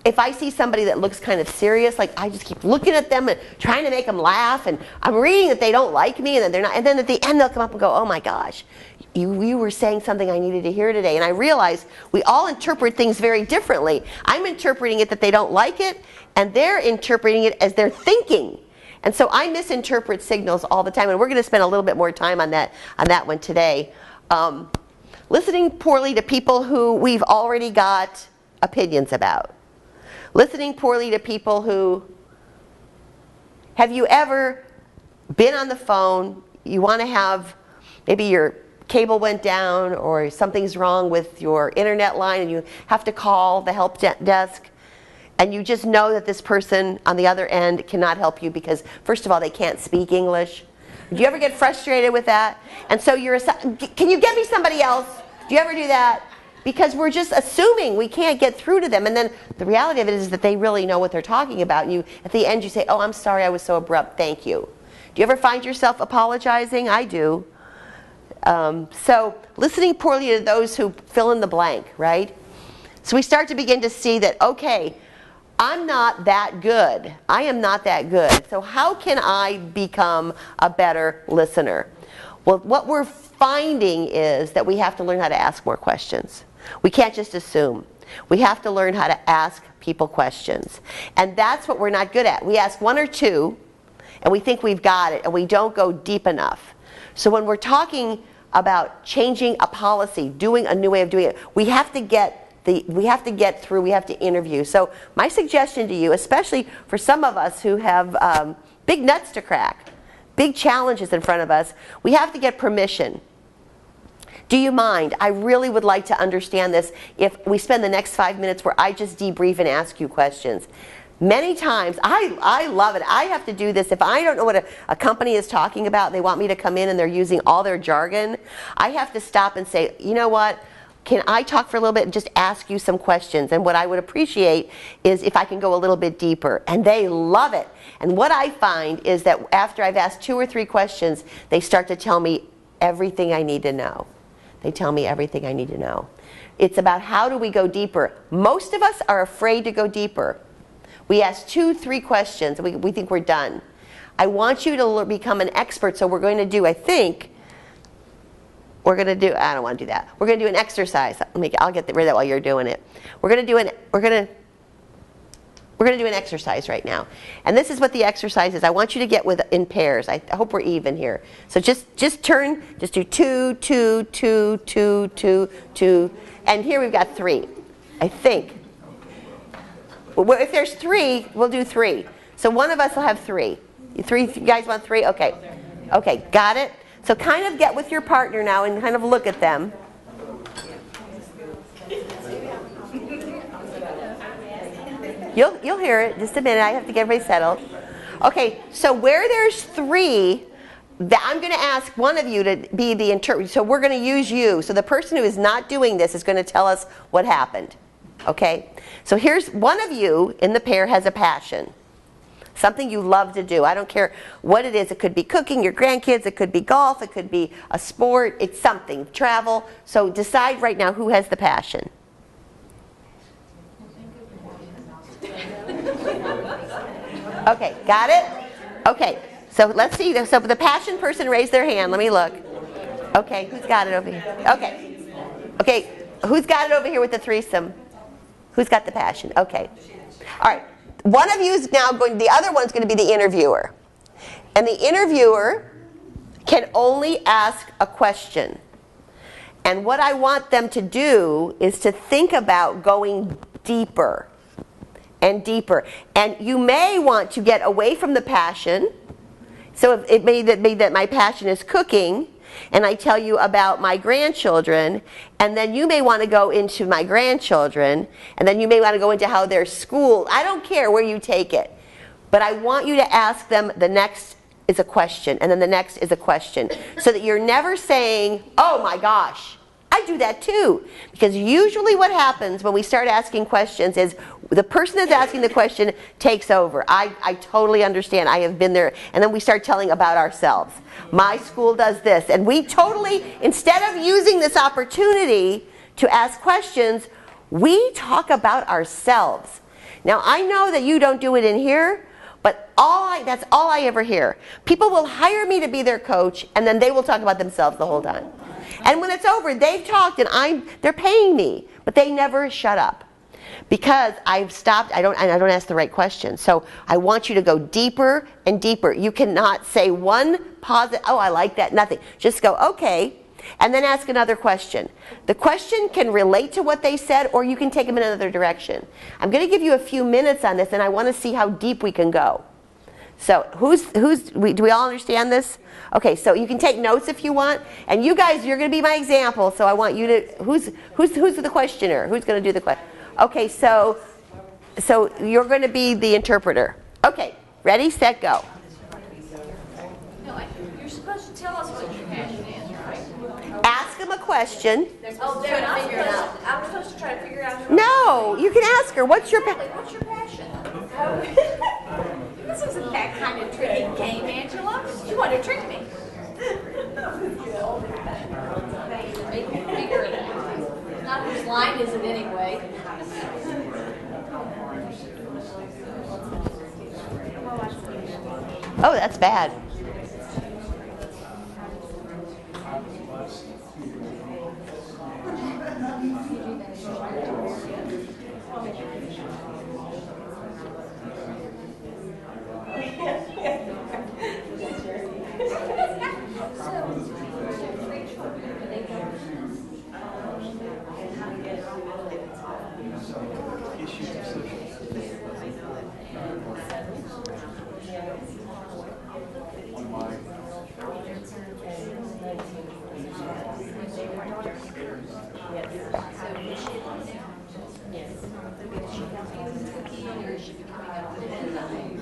if I see somebody that looks kind of serious, like I just keep looking at them and trying to make them laugh, and I'm reading that they don't like me, and that they're not, and then at the end they'll come up and go, oh my gosh, you were saying something I needed to hear today. And I realize we all interpret things very differently. I'm interpreting it that they don't like it, and they're interpreting it as they're thinking. And so I misinterpret signals all the time, and we're going to spend a little bit more time on that one today. Listening poorly to people who we've already got opinions about. Listening poorly to people who, have you ever been on the phone, you want to have, maybe your cable went down or something's wrong with your internet line and you have to call the help desk, and you just know that this person on the other end cannot help you because, first of all, they can't speak English. Do you ever get frustrated with that? And so can you get me somebody else? Do you ever do that? Because we're just assuming we can't get through to them. And then the reality of it is that they really know what they're talking about. And at the end you say, oh, I'm sorry I was so abrupt, thank you. Do you ever find yourself apologizing? I do. So listening poorly to those who fill in the blank, right? So we start to begin to see that, okay, I'm not that good. I am not that good. So how can I become a better listener? Well, what we're finding is that we have to learn how to ask more questions. We can't just assume. We have to learn how to ask people questions. And that's what we're not good at. We ask one or two, and we think we've got it, and we don't go deep enough. So when we're talking about changing a policy, doing a new way of doing it, we have to get through, we have to interview. So my suggestion to you, especially for some of us who have big nuts to crack, big challenges in front of us, we have to get permission. Do you mind? I really would like to understand this if we spend the next 5 minutes where I just debrief and ask you questions. Many times, I love it. I have to do this. If I don't know what a company is talking about, they want me to come in and they're using all their jargon, I have to stop and say, you know what? Can I talk for a little bit and just ask you some questions? And what I would appreciate is if I can go a little bit deeper. And they love it. And what I find is that after I've asked 2 or 3 questions, they start to tell me everything I need to know. They tell me everything I need to know. It's about how do we go deeper. Most of us are afraid to go deeper. We ask 2, 3 questions, and we think we're done. I want you to become an expert, so we're going to do, I don't want to do that. We're going to do an exercise. I'll get rid of that while you're doing it. We're going to do an exercise right now. And this is what the exercise is. I want you to get in pairs. I hope we're even here. So just do 2, 2, 2, 2, 2, 2. And here we've got 3, I think. Well, if there's 3, we'll do 3. So one of us will have 3. You guys want 3? Okay. Okay, got it? So kind of get with your partner now and kind of look at them. You'll hear it. Just a minute. I have to get everybody settled. Okay, so where there's 3, I'm going to ask one of you to be the interpreter. So we're going to use you. So the person who is not doing this is going to tell us what happened. Okay? So here's one of you in the pair has a passion. Something you love to do. I don't care what it is. It could be cooking, your grandkids. It could be golf. It could be a sport. It's something. Travel. So decide right now who has the passion. Okay, got it? Okay, so let's see. So the passion person raised their hand. Let me look. Okay, who's got it over here? Okay. Okay, who's got it over here with the threesome? Who's got the passion? Okay. All right. One of you is now the other one's going to be the interviewer. And the interviewer can only ask a question. And what I want them to do is to think about going deeper and deeper. And you may want to get away from the passion. So it may be that my passion is cooking, and I tell you about my grandchildren, and then you may want to go into my grandchildren, and then you may want to go into how their school. I don't care where you take it. But I want you to ask them, the next is a question, and then the next is a question. So that you're never saying, oh my gosh, I do that too. Because usually what happens when we start asking questions is the person that's asking the question takes over. I totally understand. I have been there. And then we start telling about ourselves. My school does this. And we totally, instead of using this opportunity to ask questions, we talk about ourselves. Now, I know that you don't do it in here, but that's all I ever hear. People will hire me to be their coach, and then they will talk about themselves the whole time. And when it's over, they've talked, and they're paying me, but they never shut up. Because I've stopped, I don't ask the right questions. So I want you to go deeper and deeper. You cannot say one positive, oh, I like that, nothing. Just go, okay, and then ask another question. The question can relate to what they said, or you can take them in another direction. I'm going to give you a few minutes on this, and I want to see how deep we can go. So do we all understand this? Okay, so you can take notes if you want. And you guys, you're going to be my example, so I want you to, who's the questioner? Who's going to do the question? Okay, so you're going to be the interpreter. Okay, ready, set, go. No, you're supposed to tell us what your passion is, right? Ask them a question. Oh, they're not supposed to, I'm supposed to try to figure out. No, you can ask her, what's your passion? What's your passion? This isn't that kind of tricky game, Angela. You want to trick me. Figure it out. Not whose line is it anyway. Oh, that's bad.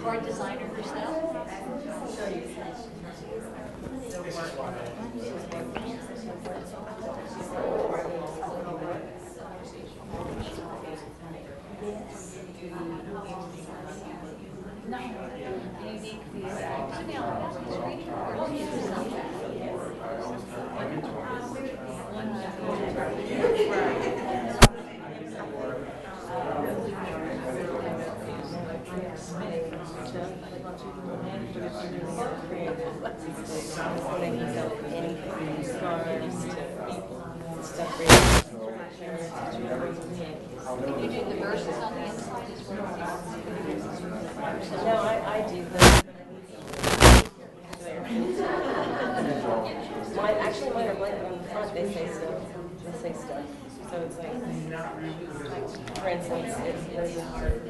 Card designer herself? No. Unique You do the verses on the inside as well? No, I do the. Mine are blank on the front. They say stuff. They say stuff. So it's like, for instance, there's a heart.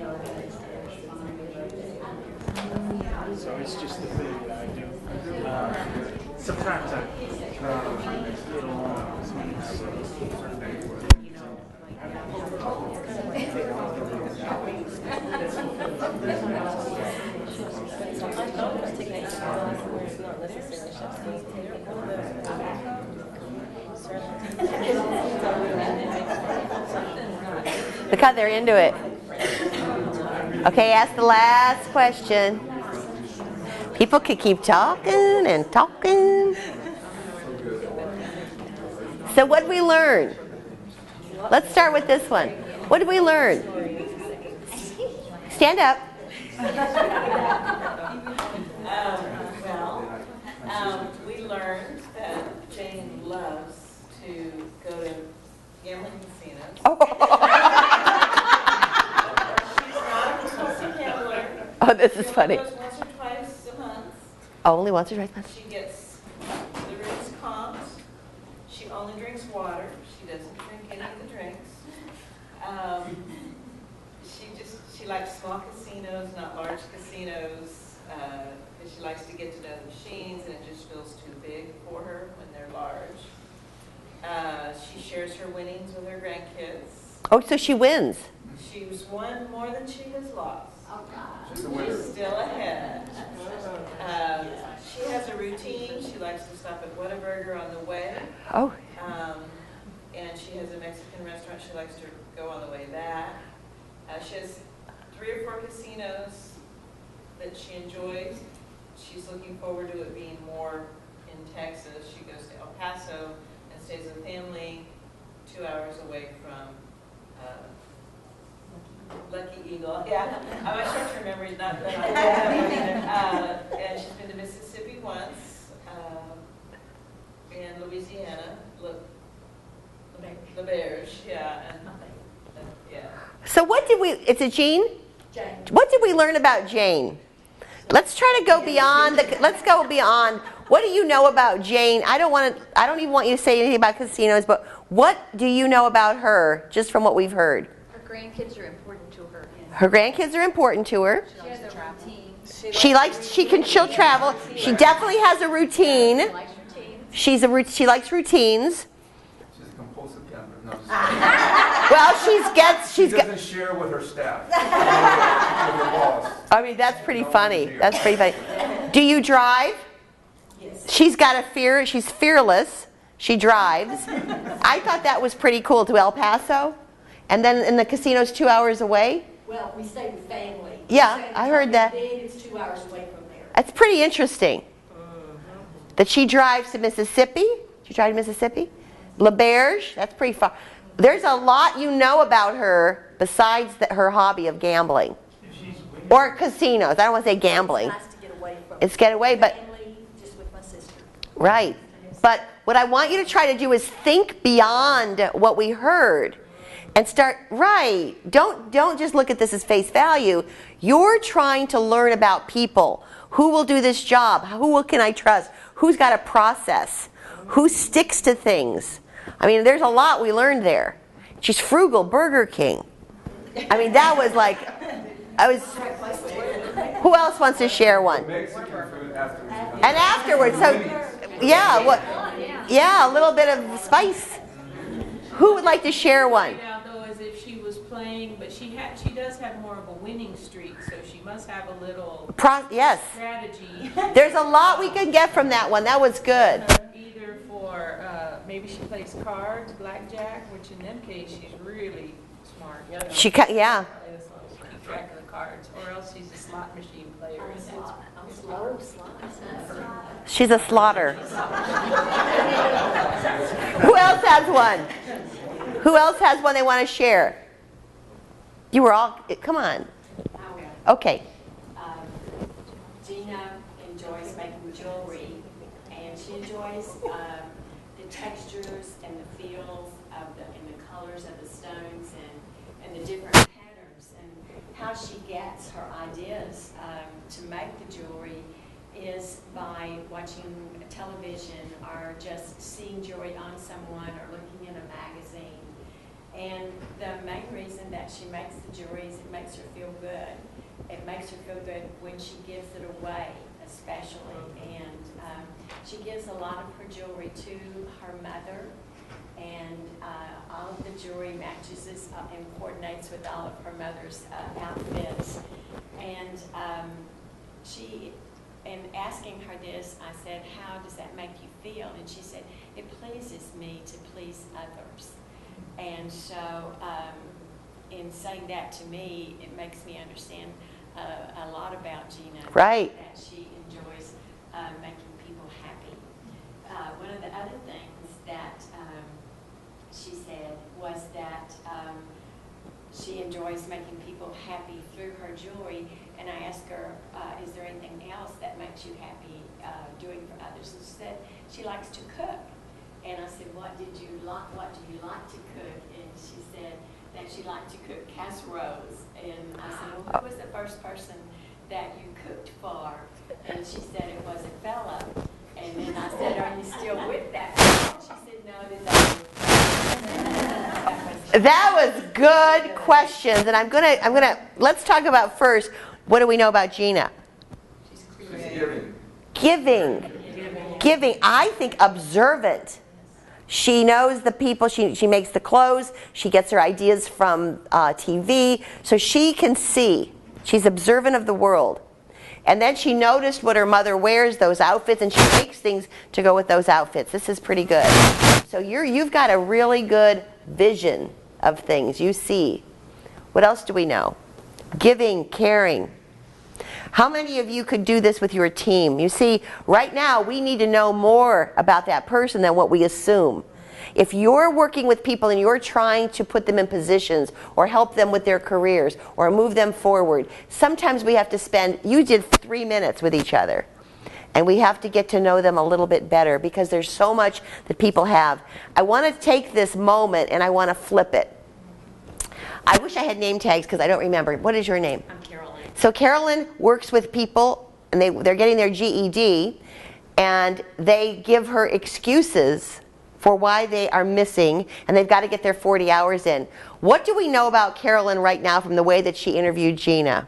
So it's just the thing that I do. Sometimes I little Look how they're into it. Okay, ask the last question. People could keep talking and talking. So what did we learn? Let's start with this one. What did we learn? Stand up. We learned that Jane loves to go to gambling casinos. She's not a compulsive gambler. Oh, this is funny. She only goes once or twice a month. Only once or twice a month. She gets the rooms comped. She only drinks water. She doesn't drink any of the drinks. She likes small casinos, not large casinos, because she likes to get to know the machines, and it just feels too big for her when they're large. She shares her winnings with her grandkids. Oh, so she wins. She's won more than she has lost. Oh, God. She's still ahead. She has a routine. She likes to stop at Whataburger on the way. Oh. And she has a Mexican restaurant she likes to go on the way back. She has 3 or 4 casinos that she enjoys. She's looking forward to it being more in Texas. She goes to El Paso and stays with family 2 hours away from Lucky Eagle, yeah. My short-term memory is not that I have either. And she's been to Mississippi once, and Louisiana, the Bears, yeah, and, yeah. So what did we, it's a Jean? Jane. What did we learn about Jane? Let's try to go beyond let's go beyond. What do you know about Jane? I don't even want you to say anything about casinos, but what do you know about her, just from what we've heard? Her grandkids are important to her. Her grandkids are important to her. She has a routine. She'll travel. She definitely has a routine. She likes routines. She likes routines. She's a compulsive gambler. No, Well, she doesn't share with her staff. With her boss. I mean, that's pretty funny. That's pretty funny. Do you drive? Yes. She's got a fear. She's fearless. She drives. I thought that was pretty cool. To El Paso, and then in the casino's 2 hours away. Well, we stay with family. Yeah, I heard that. Then it's 2 hours away from there. That's pretty interesting. That she drives to Mississippi. She drives to Mississippi. LaBerge. That's pretty far. There's a lot you know about her besides her hobby of gambling. Or casinos. I don't want to say gambling. It's nice to get away from It's get away, but family, just with my sister. right. But what I want you to try to do is think beyond what we heard and start right. Don't just look at this as face value. You're trying to learn about people. Who will do this job? Who can I trust? Who's got a process? Who sticks to things? I mean, there's a lot we learned there. She's frugal, Burger King. I mean, that was like, who else wants to share one? Mexican food afterwards. And afterwards, so, yeah, what? Yeah, a little bit of spice. Who would like to share one? Right now, though, as if she was playing, but she does have more of a winning streak, so she must have a little Yes. strategy. There's a lot we can get from that one. That was good. Either for, maybe she plays cards, blackjack, which in them case, she's really smart. Yeah. She keeps track of the cards, or else she's a slot machine player. She's a slaughter. Who else has one? Who else has one they want to share? You were all, come on. Okay. Gina enjoys making jewelry, and she enjoys the textures and the feels and the colors of the stones and the different patterns, and how she gets her ideas to make the jewelry is by watching television or just seeing jewelry on someone or looking in a magazine. And the main reason that she makes the jewelry is it makes her feel good. It makes her feel good when she gives it away, especially. And she gives a lot of her jewelry to her mother. And all of the jewelry matches and coordinates with all of her mother's outfits. And in asking her this, I said, how does that make you feel? And she said, it pleases me to please others. And so in saying that to me, it makes me understand a lot about Gina. Right. That she enjoys making people happy. One of the other things that she said was that she enjoys making people happy through her jewelry. And I asked her, is there anything else that makes you happy doing for others? And she said she likes to cook. And I said, what do you like to cook? And she said that she liked to cook casseroles. And I said, well, who was the first person that you cooked for? And she said it was a fella. And then I said, are you still with that fella? She said, no, That was good questions, and I'm gonna let's talk about first. What do we know about Gina? Giving. I think observant. She knows the people. She makes the clothes. She gets her ideas from TV, so she can see. She's observant of the world. And then she noticed what her mother wears, those outfits, and she makes things to go with those outfits. This is pretty good. So you've got a really good vision of things. You see. What else do we know? Giving, caring. How many of you could do this with your team? You see, right now we need to know more about that person than what we assume. If you're working with people and you're trying to put them in positions or help them with their careers or move them forward, sometimes we have to spend, you did 3 minutes with each other. And we have to get to know them a little bit better because there's so much that people have. I want to take this moment and I want to flip it. I wish I had name tags because I don't remember. What is your name? I'm Carolyn. So Carolyn works with people and they're getting their GED and they give her excuses for why they are missing and they've got to get their 40 hours in. What do we know about Carolyn right now from the way that she interviewed Gina?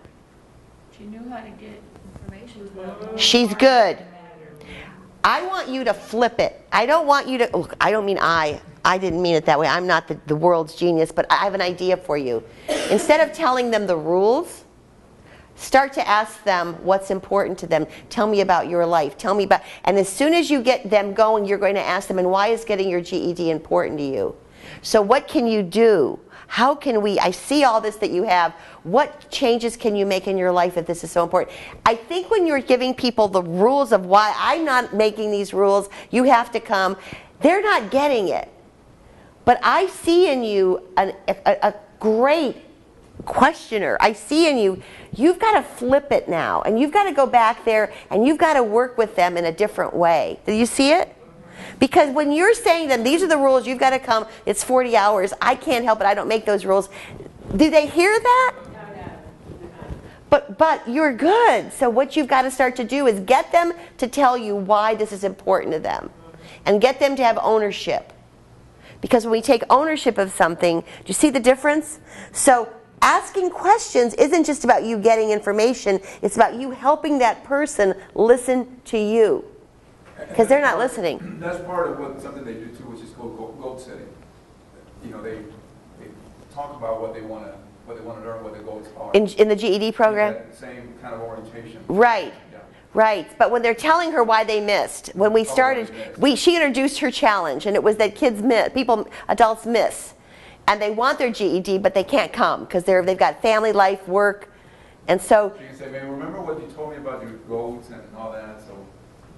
She knew how to get information. She's good. I want you to flip it. I don't want you to, look, I don't mean I didn't mean it that way. I'm not the world's genius, but I have an idea for you. Instead of telling them the rules, start to ask them what's important to them. Tell me about your life. Tell me about, and as soon as you get them going, you're going to ask them, and why is getting your GED important to you? So what can you do? How can we, I see all this that you have, what changes can you make in your life if this is so important? I think when you're giving people the rules of why I'm not making these rules, you have to come, they're not getting it. But I see in you a great questioner. I see in you, you've got to flip it now. And you've got to go back there and you've got to work with them in a different way. Do you see it? Because when you're saying to them, these are the rules, you've got to come, it's 40 hours, I can't help it, I don't make those rules. Do they hear that? But you're good. So what you've got to start to do is get them to tell you why this is important to them. And get them to have ownership. Because when we take ownership of something, do you see the difference? So asking questions isn't just about you getting information, it's about you helping that person listen to you. Because they're not listening. That's part of something they do too, which is called goal setting. You know, they talk about what they want to learn, what their goals are. In the GED program? That same kind of orientation. Right. Yeah. Right. But when they're telling her why they missed, when we started, she introduced her challenge, and it was that kids miss, adults miss, and they want their GED, but they can't come because they've got family life, work, and so. So you can say, man, remember what you told me about your goals and all that, so.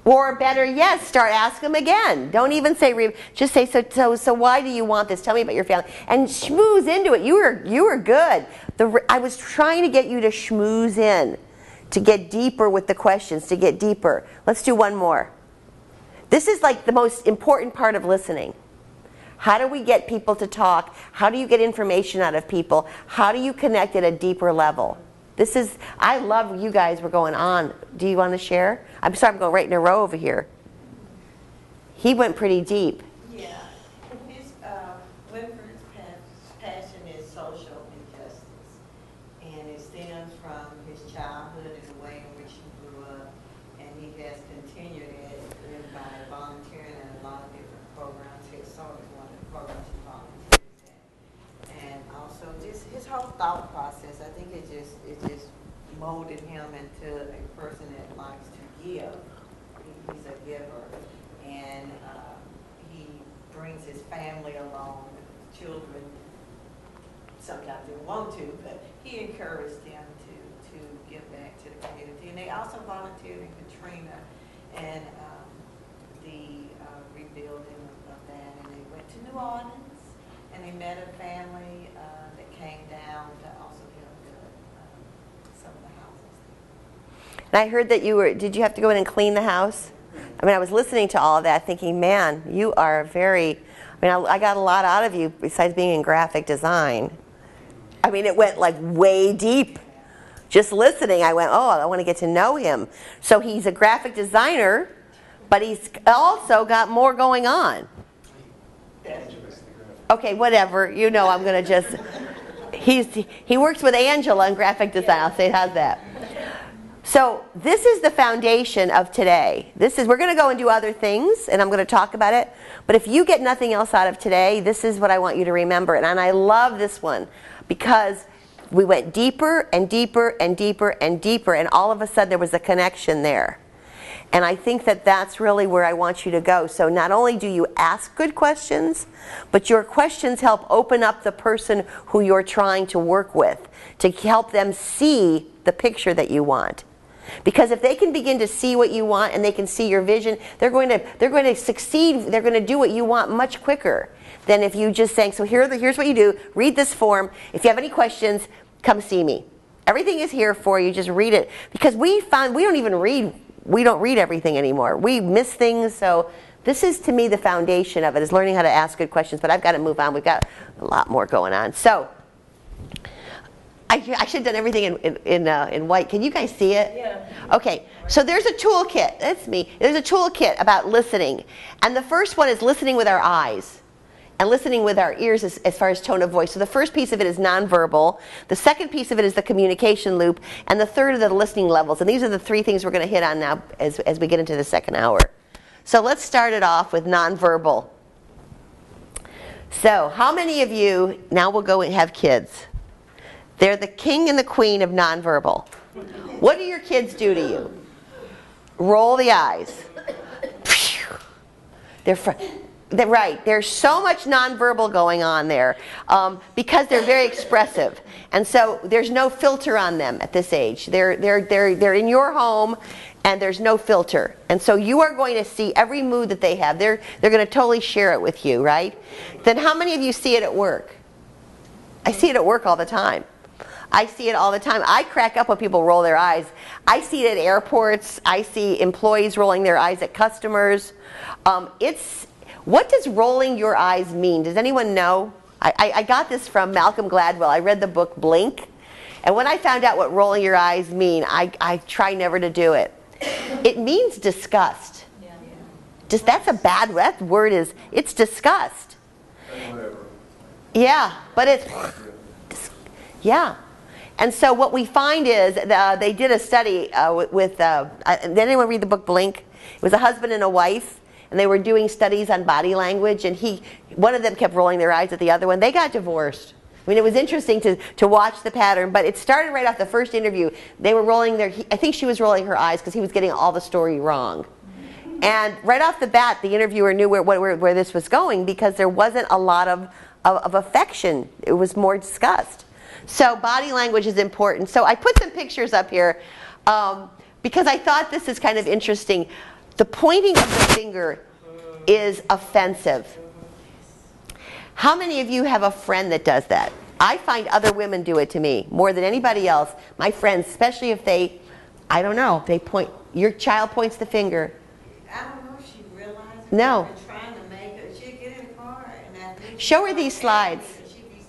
Or better yet, start asking them again. Don't even say, just say, so why do you want this? Tell me about your family. And schmooze into it. You were good. I was trying to get you to schmooze in, to get deeper with the questions, to get deeper. Let's do one more. This is like the most important part of listening. How do we get people to talk? How do you get information out of people? How do you connect at a deeper level? This is, I love you guys were going on. Do you want to share? I'm sorry, I'm going right in a row over here. He went pretty deep. Yeah. Winford's passion is social injustice. And it stems from his childhood and the way in which he grew up. And he has continued it by volunteering in a lot of different programs. His sort of one of the programs he volunteers in. And also just his whole thought process, I think it just molded him into a person that likes to give. He's a giver. And he brings his family along. Children sometimes didn't want to, but he encouraged them to give back to the community. And they also volunteered in Katrina and the rebuilding of that. And they went to New Orleans and they met a family that came down to also help build some of the houses. And I heard that did you have to go in and clean the house? I mean, I was listening to all of that thinking, man, you are I got a lot out of you besides being in graphic design. I mean, it went like way deep. Just listening, I went, oh, I want to get to know him. So he's a graphic designer, but he's also got more going on. Okay, whatever. You know I'm going to just... He works with Angela in graphic design. I'll say, how's that? So this is the foundation of today. We're going to go and do other things, and I'm going to talk about it. But if you get nothing else out of today, this is what I want you to remember. And I love this one because we went deeper and deeper and deeper and deeper, and all of a sudden there was a connection there. And I think that that's really where I want you to go. So not only do you ask good questions, but your questions help open up the person who you're trying to work with, to help them see the picture that you want. Because if they can begin to see what you want and they can see your vision, they're going to succeed. They're going to do what you want much quicker than if you just saying, so here's what you do. Read this form. If you have any questions, come see me. Everything is here for you. Just read it. Because we found we don't read everything anymore. We miss things. So this is, to me, the foundation of it, is learning how to ask good questions. But I've got to move on. We've got a lot more going on. So I should have done everything in white. Can you guys see it? Yeah. Okay, so there's a toolkit. That's me. There's a toolkit about listening. And the first one is listening with our eyes and listening with our ears as far as tone of voice. So the first piece of it is nonverbal. The second piece of it is the communication loop. And the third are the listening levels. And these are the three things we're going to hit on now as we get into the second hour. So let's start it off with nonverbal. So how many of you, now we'll go and have kids. They're the king and the queen of nonverbal. What do your kids do to you? Roll the eyes. They're right. There's so much nonverbal going on there because they're very expressive, and so there's no filter on them at this age. They're in your home, and there's no filter, and so you are going to see every mood that they have. They're going to totally share it with you, right? Then how many of you see it at work? I see it at work all the time. I see it all the time. I crack up when people roll their eyes. I see it at airports. I see employees rolling their eyes at customers. What does rolling your eyes mean? Does anyone know? I got this from Malcolm Gladwell. I read the book Blink. And when I found out what rolling your eyes mean, I try never to do it. It means disgust. Just that's a bad, that word is, it's disgust. Yeah, but it's, yeah. And so what we find is, they did a study with did anyone read the book Blink? It was a husband and a wife. And they were doing studies on body language, and one of them kept rolling their eyes at the other one. They got divorced. I mean, it was interesting to watch the pattern, but it started right off the first interview. They were rolling I think she was rolling her eyes because he was getting all the story wrong. And right off the bat, the interviewer knew where this was going because there wasn't a lot of affection. It was more disgust. So body language is important. So I put some pictures up here because I thought this is kind of interesting. The pointing of the finger is offensive. How many of you have a friend that does that? I find other women do it to me more than anybody else. My friends, especially if they, I don't know, they point, your child points the finger. I don't know if she realized. No. I've been trying to make her, she'd get in the car and Show her these slides. She'd be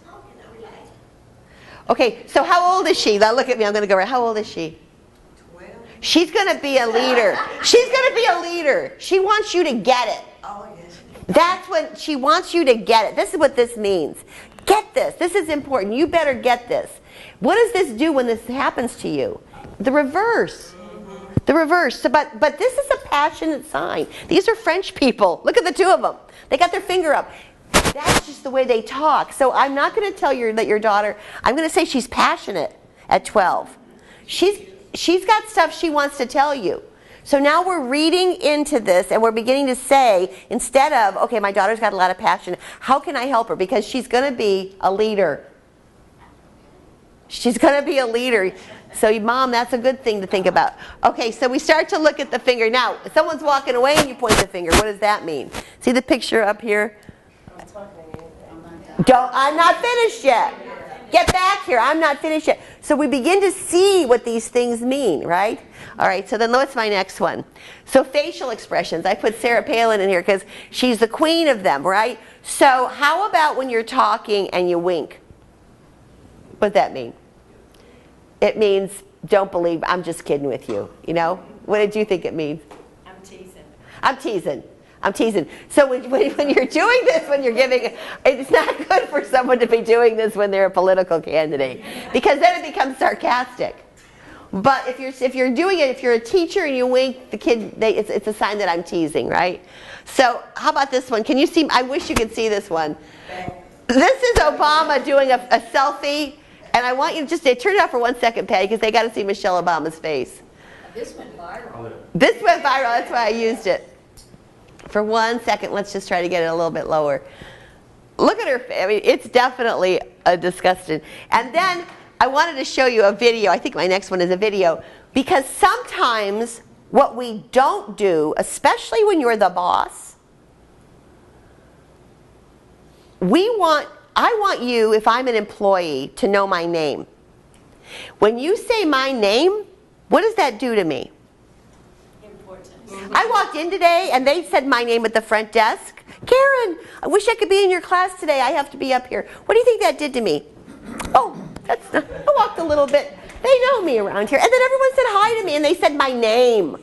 talking, I'd be like. Okay, so how old is she? Now look at me, I'm going to go right. How old is she? She's going to be a leader. She's going to be a leader. She wants you to get it. Oh, yes. That's what she wants you to get it. This is what this means. Get this. This is important. You better get this. What does this do when this happens to you? The reverse. The reverse. So, but this is a passionate sign. These are French people. Look at the two of them. They got their finger up. That's just the way they talk. So I'm not going to tell you that your daughter, I'm going to say she's passionate at 12. She's got stuff she wants to tell you. So now we're reading into this and we're beginning to say, instead of, okay, my daughter's got a lot of passion, how can I help her? Because she's going to be a leader. She's going to be a leader. So Mom, that's a good thing to think about. Okay, so we start to look at the finger. Now, if someone's walking away and you point the finger, what does that mean? See the picture up here? I'm not finished yet. Get back here. I'm not finished yet. So we begin to see what these things mean, right? All right, so then what's my next one? So facial expressions. I put Sarah Palin in here because she's the queen of them, right? So how about when you're talking and you wink? What does that mean? It means, don't believe, I'm just kidding with you. You know? What did you think it means? I'm teasing. I'm teasing. I'm teasing. So when you're doing this, when you're giving, it's not good for someone to be doing this when they're a political candidate, because then it becomes sarcastic. But if you're doing it, if you're a teacher and you wink, the kid, it's a sign that I'm teasing, right? So how about this one? Can you see? I wish you could see this one. This is Obama doing a selfie, and I want you to just turn it off for 1 second, Patty, because they got to see Michelle Obama's face. This went viral. This went viral. That's why I used it. For 1 second, let's just try to get it a little bit lower. Look at her. I mean, it's definitely disgusting. And then I wanted to show you a video. I think my next one is a video Because sometimes what we don't do, especially when you're the boss, I want you, if I'm an employee, to know my name. When you say my name, what does that do to me? Important. I walked in today and they said my name at the front desk. Karen, I wish I could be in your class today. I have to be up here. What do you think that did to me? Oh, I walked a little bit. They know me around here. And then everyone said hi to me and they said my name.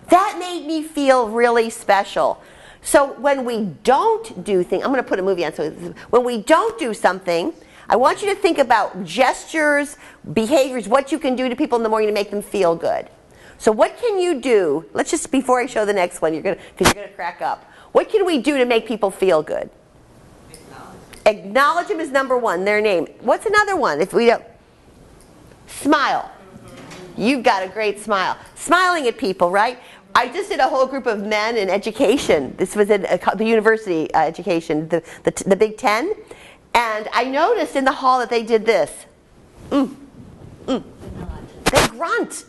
That made me feel really special. So when we don't do things, I'm going to put a movie on. So when we don't do something, I want you to think about gestures, behaviors, what you can do to people in the morning to make them feel good. So what can you do? Let's just, before I show the next one, because you're going to crack up. What can we do to make people feel good? Acknowledge them is number one, their name. What's another one? If we don't, smile. You've got a great smile. Smiling at people, right? I just did a whole group of men in education. This was in the university education, the Big Ten. And I noticed in the hall that they did this. They grunt.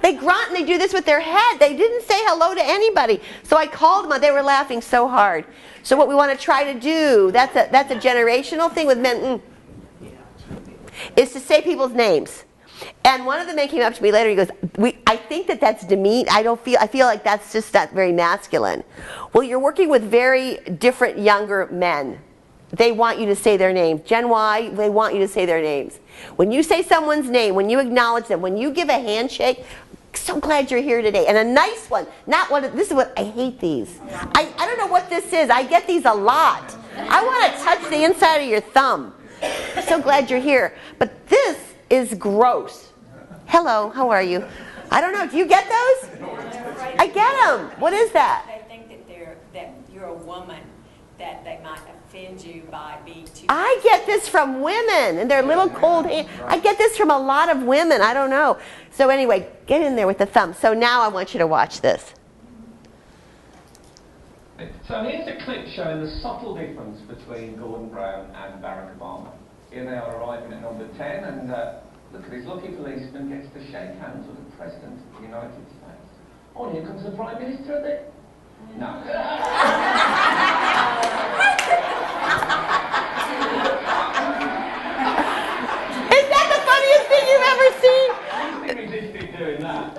They grunt and they do this with their head. They didn't say hello to anybody. So I called them. They were laughing so hard. So what we want to try to do, that's a generational thing with men, is to say people's names. And one of the men came up to me later. He goes, I think that's demean. I feel like that's just not very masculine. Well, you're working with very different younger men. They want you to say their name. Gen Y, they want you to say their names. When you say someone's name, when you acknowledge them, when you give a handshake, so glad you're here today. And a nice one. Not one. This is what I hate these. I don't know what this is. I get these a lot. I want to touch the inside of your thumb. So glad you're here. But this is gross. Hello, how are you? I don't know. Do you get those? I get them. What is that? They think that you're a woman, that they might offend you by being too. I get this from women and their little cold hands. I get this from a lot of women. I don't know. So anyway, get in there with the thumb. So now I want you to watch this. So here's a clip showing the subtle difference between Gordon Brown and Barack Obama. Here they are arriving at number 10, and look at this lucky policeman gets to shake hands with the President of the United States. Oh, and here comes the Prime Minister of it. No. Is that the funniest thing you've ever seen? I think resisted doing that.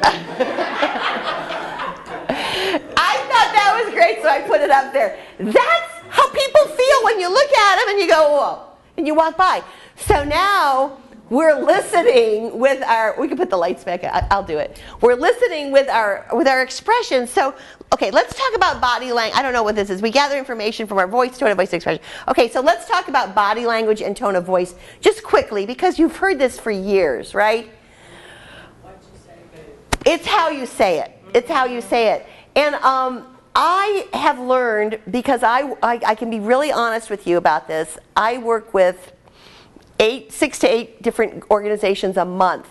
I thought that was great, so I put it up there. That's how people feel when you look at them and you go, whoa, and you walk by. So now we're listening with our, we can put the lights back, I'll do it. We're listening with our expressions. So, okay, let's talk about body language. I don't know what this is. We gather information from our voice, tone of voice, expression. Okay, so let's talk about body language and tone of voice just quickly, because you've heard this for years, right? What you say, boo. It's how you say it. It's how you say it. And I have learned, because I can be really honest with you about this, I work with 6 to 8 different organizations a month.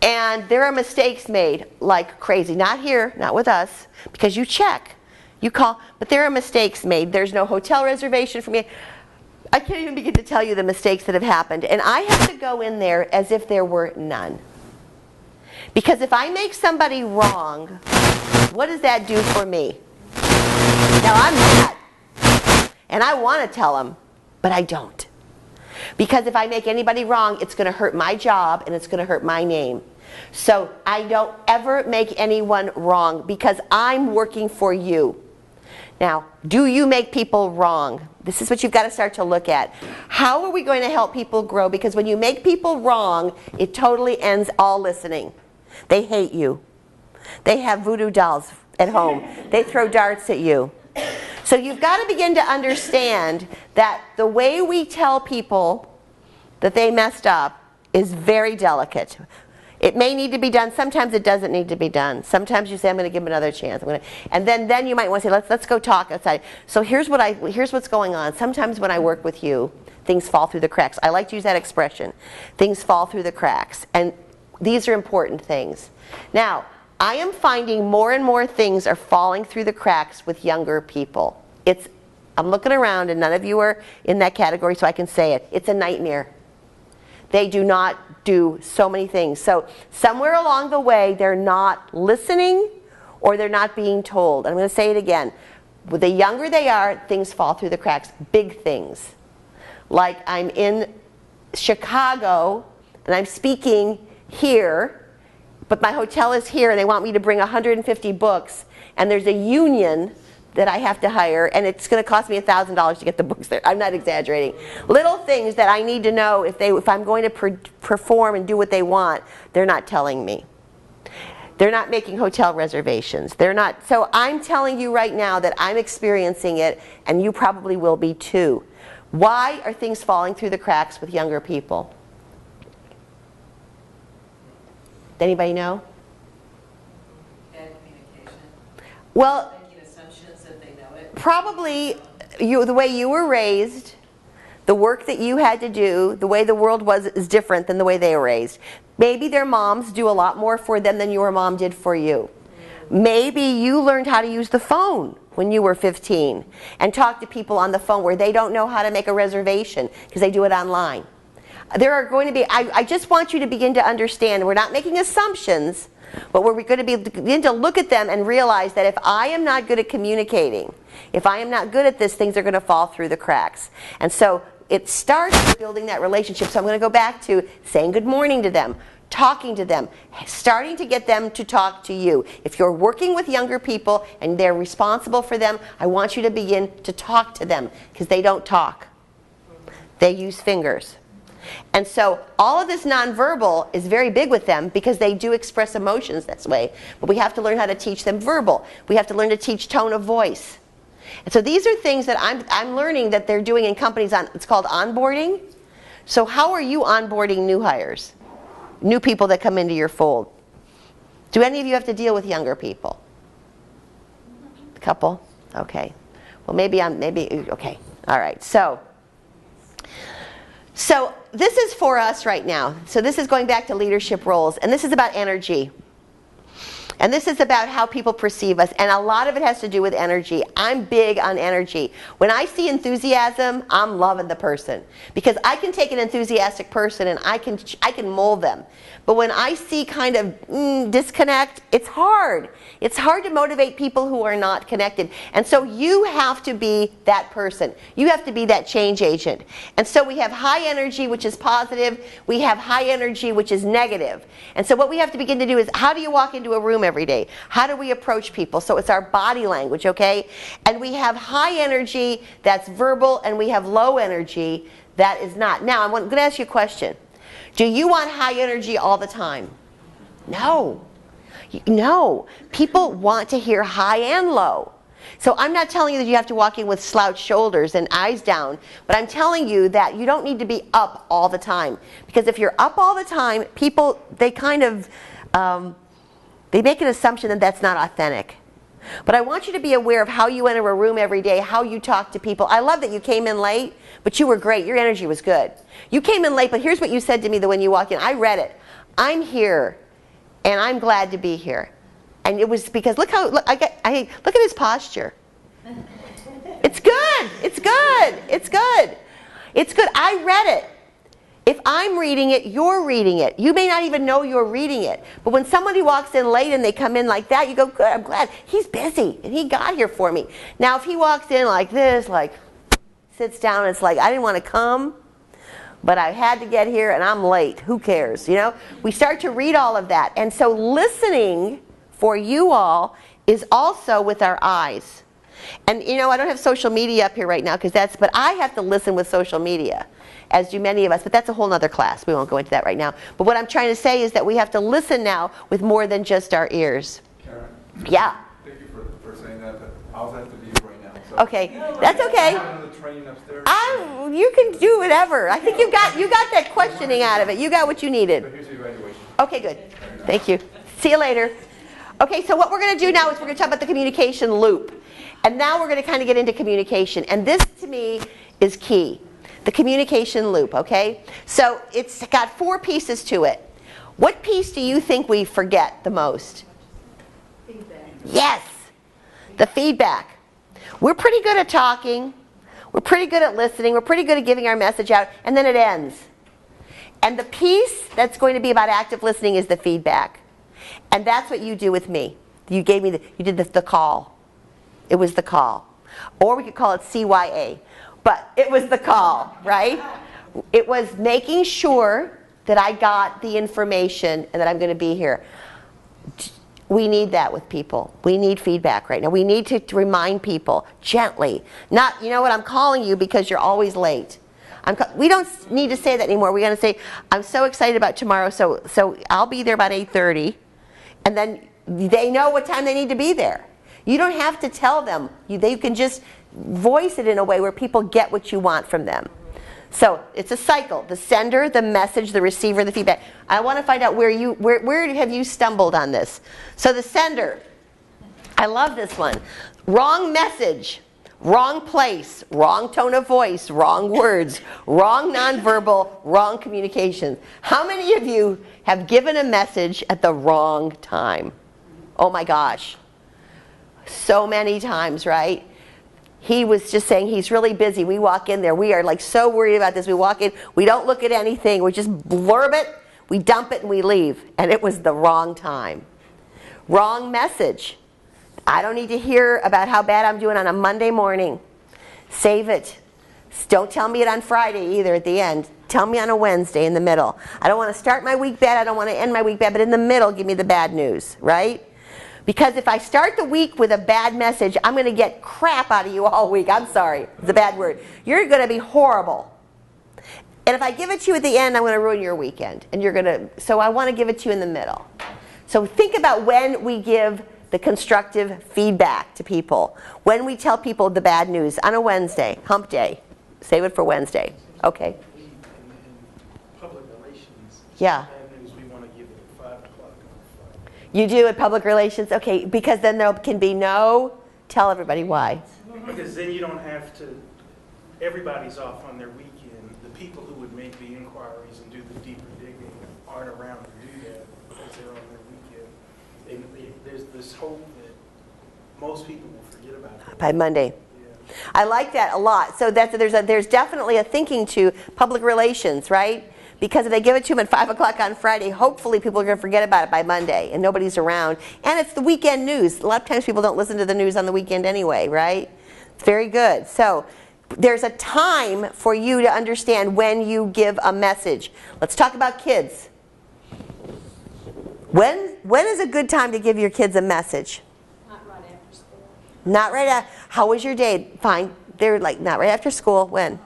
And there are mistakes made like crazy. Not here, not with us, because you check, you call, but there are mistakes made. There's no hotel reservation for me. I can't even begin to tell you the mistakes that have happened. And I have to go in there as if there were none. Because if I make somebody wrong, what does that do for me? Now I'm mad. And I want to tell them, but I don't. Because if I make anybody wrong, it's going to hurt my job and it's going to hurt my name. So I don't ever make anyone wrong, because I'm working for you. Now, do you make people wrong? This is what you've got to start to look at. How are we going to help people grow? Because when you make people wrong, it totally ends all listening. They hate you. They have voodoo dolls at home. They throw darts at you. So you've got to begin to understand that the way we tell people that they messed up is very delicate. It may need to be done. Sometimes it doesn't need to be done. Sometimes you say, I'm going to give them another chance. And then you might want to say, let's go talk outside. So here's what's going on. Sometimes when I work with you, things fall through the cracks. I like to use that expression. Things fall through the cracks. And these are important things. Now, I am finding more and more things are falling through the cracks with younger people. I'm looking around and none of you are in that category, so I can say it. It's a nightmare. they do not do so many things. So somewhere along the way, they're not listening or they're not being told. I'm going to say it again. The younger they are, things fall through the cracks. Big things. Like I'm in Chicago and I'm speaking here, but my hotel is here and they want me to bring 150 books, and there's a union that I have to hire, and it's going to cost me $1,000 to get the books there. I'm not exaggerating. Little things that I need to know if I'm going to perform and do what they want, they're not telling me. They're not making hotel reservations. They're not. So I'm telling you right now that I'm experiencing it, and you probably will be too. Why are things falling through the cracks with younger people? Anybody know? Bad communication. Well, Making assumptions that they know it. probably the way you were raised, the work that you had to do, the way the world was is different than the way they were raised. Maybe their moms do a lot more for them than your mom did for you. Maybe you learned how to use the phone when you were 15 and talk to people on the phone where they don't know how to make a reservation because they do it online. There are going to be, I just want you to begin to understand, we're not making assumptions, but we're going to begin to look at them and realize that if I am not good at communicating, if I am not good at this, things are going to fall through the cracks. And so it starts with building that relationship. So I'm going to go back to saying good morning to them, talking to them, starting to get them to talk to you. If you're working with younger people and they're responsible for them, I want you to begin to talk to them because they don't talk. They use fingers. And so all of this nonverbal is very big with them because they do express emotions this way. But we have to learn how to teach them verbal. We have to learn to teach tone of voice. And so these are things that I'm learning that they're doing in companies. It's called onboarding. So how are you onboarding new hires? New people that come into your fold? Do any of you have to deal with younger people? A couple? Okay. Well, okay. All right. So this is for us right now. So this is going back to leadership roles. And this is about energy. And this is about how people perceive us. And a lot of it has to do with energy. I'm big on energy. When I see enthusiasm, I'm loving the person. Because I can take an enthusiastic person and I can mold them. But when I see kind of disconnect, it's hard. It's hard to motivate people who are not connected. And so you have to be that person. You have to be that change agent. And so we have high energy, which is positive. We have high energy, which is negative. And so what we have to begin to do is, how do you walk into a room every day? How do we approach people? So it's our body language, okay? And we have high energy, that's verbal, and we have low energy, that is not. Now, I'm going to ask you a question. Do you want high energy all the time? No. No. People want to hear high and low. So I'm not telling you that you have to walk in with slouched shoulders and eyes down, but I'm telling you that you don't need to be up all the time. Because if you're up all the time, people, they kind of, they make an assumption that that's not authentic. But I want you to be aware of how you enter a room every day, how you talk to people. I love that you came in late, but you were great. Your energy was good. You came in late, but here's what you said to me when you walked in. I read it. I'm here, and I'm glad to be here. And it was because look at his posture. It's good. It's good. It's good. It's good. I read it. If I'm reading it, you're reading it. You may not even know you're reading it. But when somebody walks in late and they come in like that, you go, good, I'm glad. He's busy, and he got here for me. Now, if he walks in like this, like sits down, it's like, I didn't want to come, but I had to get here, and I'm late. Who cares, you know? We start to read all of that. And so listening for you all is also with our eyes. And, you know, I don't have social media up here right now, but I have to listen with social media, as do many of us, but that's a whole other class. We won't go into that right now. But what I'm trying to say is that we have to listen now with more than just our ears. Karen? Yeah. Thank you for saying that, but I also have to leave right now. So Okay, that's okay. I have another training upstairs. You can do whatever. I think you got that questioning out of it. You got what you needed. So here's your evaluation. Okay, good. Thank you. See you later. Okay, so what we're going to do now is we're going to talk about the communication loop. And now we're going to kind of get into communication. And this, to me, is key. The communication loop, okay? So it's got 4 pieces to it. What piece do you think we forget the most? Feedback. Yes, the feedback. We're pretty good at talking. We're pretty good at listening. We're pretty good at giving our message out. And then it ends. And the piece that's going to be about active listening is the feedback. And that's what you do with me. You gave me you did the call. It was the call. Or we could call it CYA. But it was the call, right? It was making sure that I got the information and that I'm going to be here. We need that with people. We need feedback right now. We need to remind people gently. Not, you know what, I'm calling you because you're always late. We don't need to say that anymore. We're going to say, I'm so excited about tomorrow, so I'll be there about 8:30. And then they know what time they need to be there. You don't have to tell them. You can just voice it in a way where people get what you want from them. So it's a cycle. The sender, the message, the receiver, the feedback. I want to find out where have you stumbled on this? So the sender, I love this one. Wrong message, wrong place, wrong tone of voice, wrong words, wrong nonverbal, wrong communication. How many of you have given a message at the wrong time? Oh my gosh. So many times, right? He was just saying he's really busy. We walk in there. We are like so worried about this. We walk in. We don't look at anything. We just blurb it. We dump it and we leave. And it was the wrong time. Wrong message. I don't need to hear about how bad I'm doing on a Monday morning. Save it. Don't tell me it on Friday either at the end. Tell me on a Wednesday in the middle. I don't want to start my week bad. I don't want to end my week bad. But in the middle, give me the bad news, right? Because if I start the week with a bad message, I'm going to get crap out of you all week. I'm sorry. It's a bad word. You're going to be horrible. And if I give it to you at the end, I'm going to ruin your weekend. And you're going to, so I want to give it to you in the middle. So think about when we give the constructive feedback to people. When we tell people the bad news on a Wednesday, hump day. Save it for Wednesday. Okay. In public relations, Yeah. bad news, we want to give it at 5 o'clock on Friday. You do at public relations? Okay, because then there can be no, tell everybody why. Because then you don't have to, everybody's off on their weekend. The people who would make the inquiries and do the deeper digging aren't around to do that because they're on their weekend. And there's this hope that most people will forget about it. By Monday. Yeah. I like that a lot. So there's definitely a thinking to public relations, right? Because if they give it to them at 5 o'clock on Friday, hopefully people are going to forget about it by Monday and nobody's around. And it's the weekend news. A lot of times people don't listen to the news on the weekend anyway, right? It's very good. So there's a time for you to understand when you give a message. Let's talk about kids. When is a good time to give your kids a message? Not right after school. Not right after. How was your day? Fine. They're like, not right after school. When?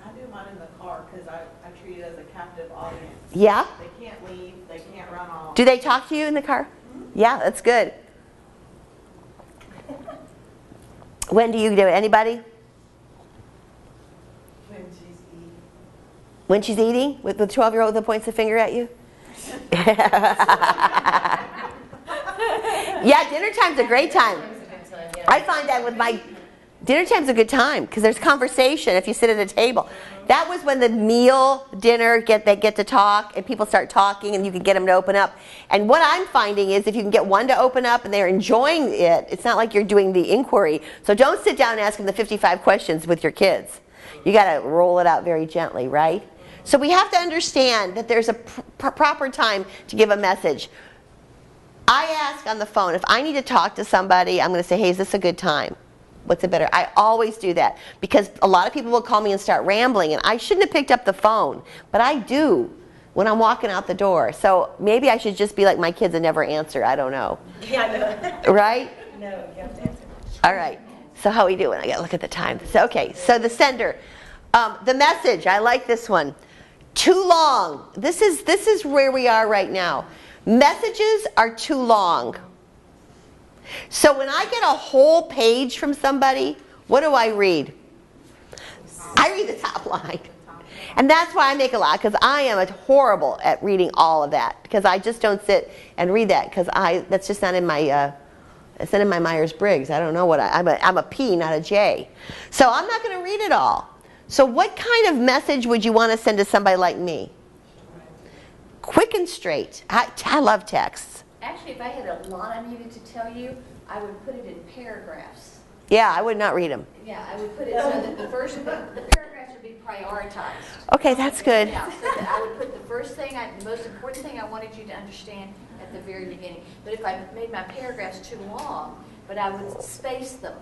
I do mine in the car because I treat it as a captive audience. Yeah? They can't leave, they can't run off. Do they talk to you in the car? Yeah, that's good. When do you do it? Anybody? When she's eating. When she's eating? With the 12-year-old that points the finger at you? Yeah, dinner time's a great time. I find that with my dinner time's a good time because there's conversation if you sit at a table. That was when the meal, dinner, they get to talk and people start talking and you can get them to open up. And what I'm finding is if you can get one to open up and they're enjoying it, it's not like you're doing the inquiry. So don't sit down and ask them the 55 questions with your kids. You got to roll it out very gently, right? So we have to understand that there's a proper time to give a message. I ask on the phone, if I need to talk to somebody, I'm going to say, hey, is this a good time? What's it better? I always do that because a lot of people will call me and start rambling and I shouldn't have picked up the phone, but I do when I'm walking out the door. So maybe I should just be like my kids and never answer. I don't know. Yeah, I know. Right? No, you have to answer. All right. So how are we doing? I got to look at the time. So, okay. So the sender. The message. I like this one. Too long. This is where we are right now. Messages are too long. So when I get a whole page from somebody, what do I read? I read the top line. And that's why I make a lot, because I am horrible at reading all of that, because I just don't sit and read that, because that's just not in my it's not in my Myers-Briggs. I don't know what I'm a P, not a J. So I'm not going to read it all. So what kind of message would you want to send to somebody like me? Quick and straight. I love texts. Actually, if I had a lot I needed to tell you, I would put it in paragraphs. Yeah, I would not read them. Yeah, I would put it so that the paragraphs would be prioritized. Okay, that's good. Yeah, so that I would put the first thing, the most important thing I wanted you to understand at the very beginning. But if I made my paragraphs too long, but I would space them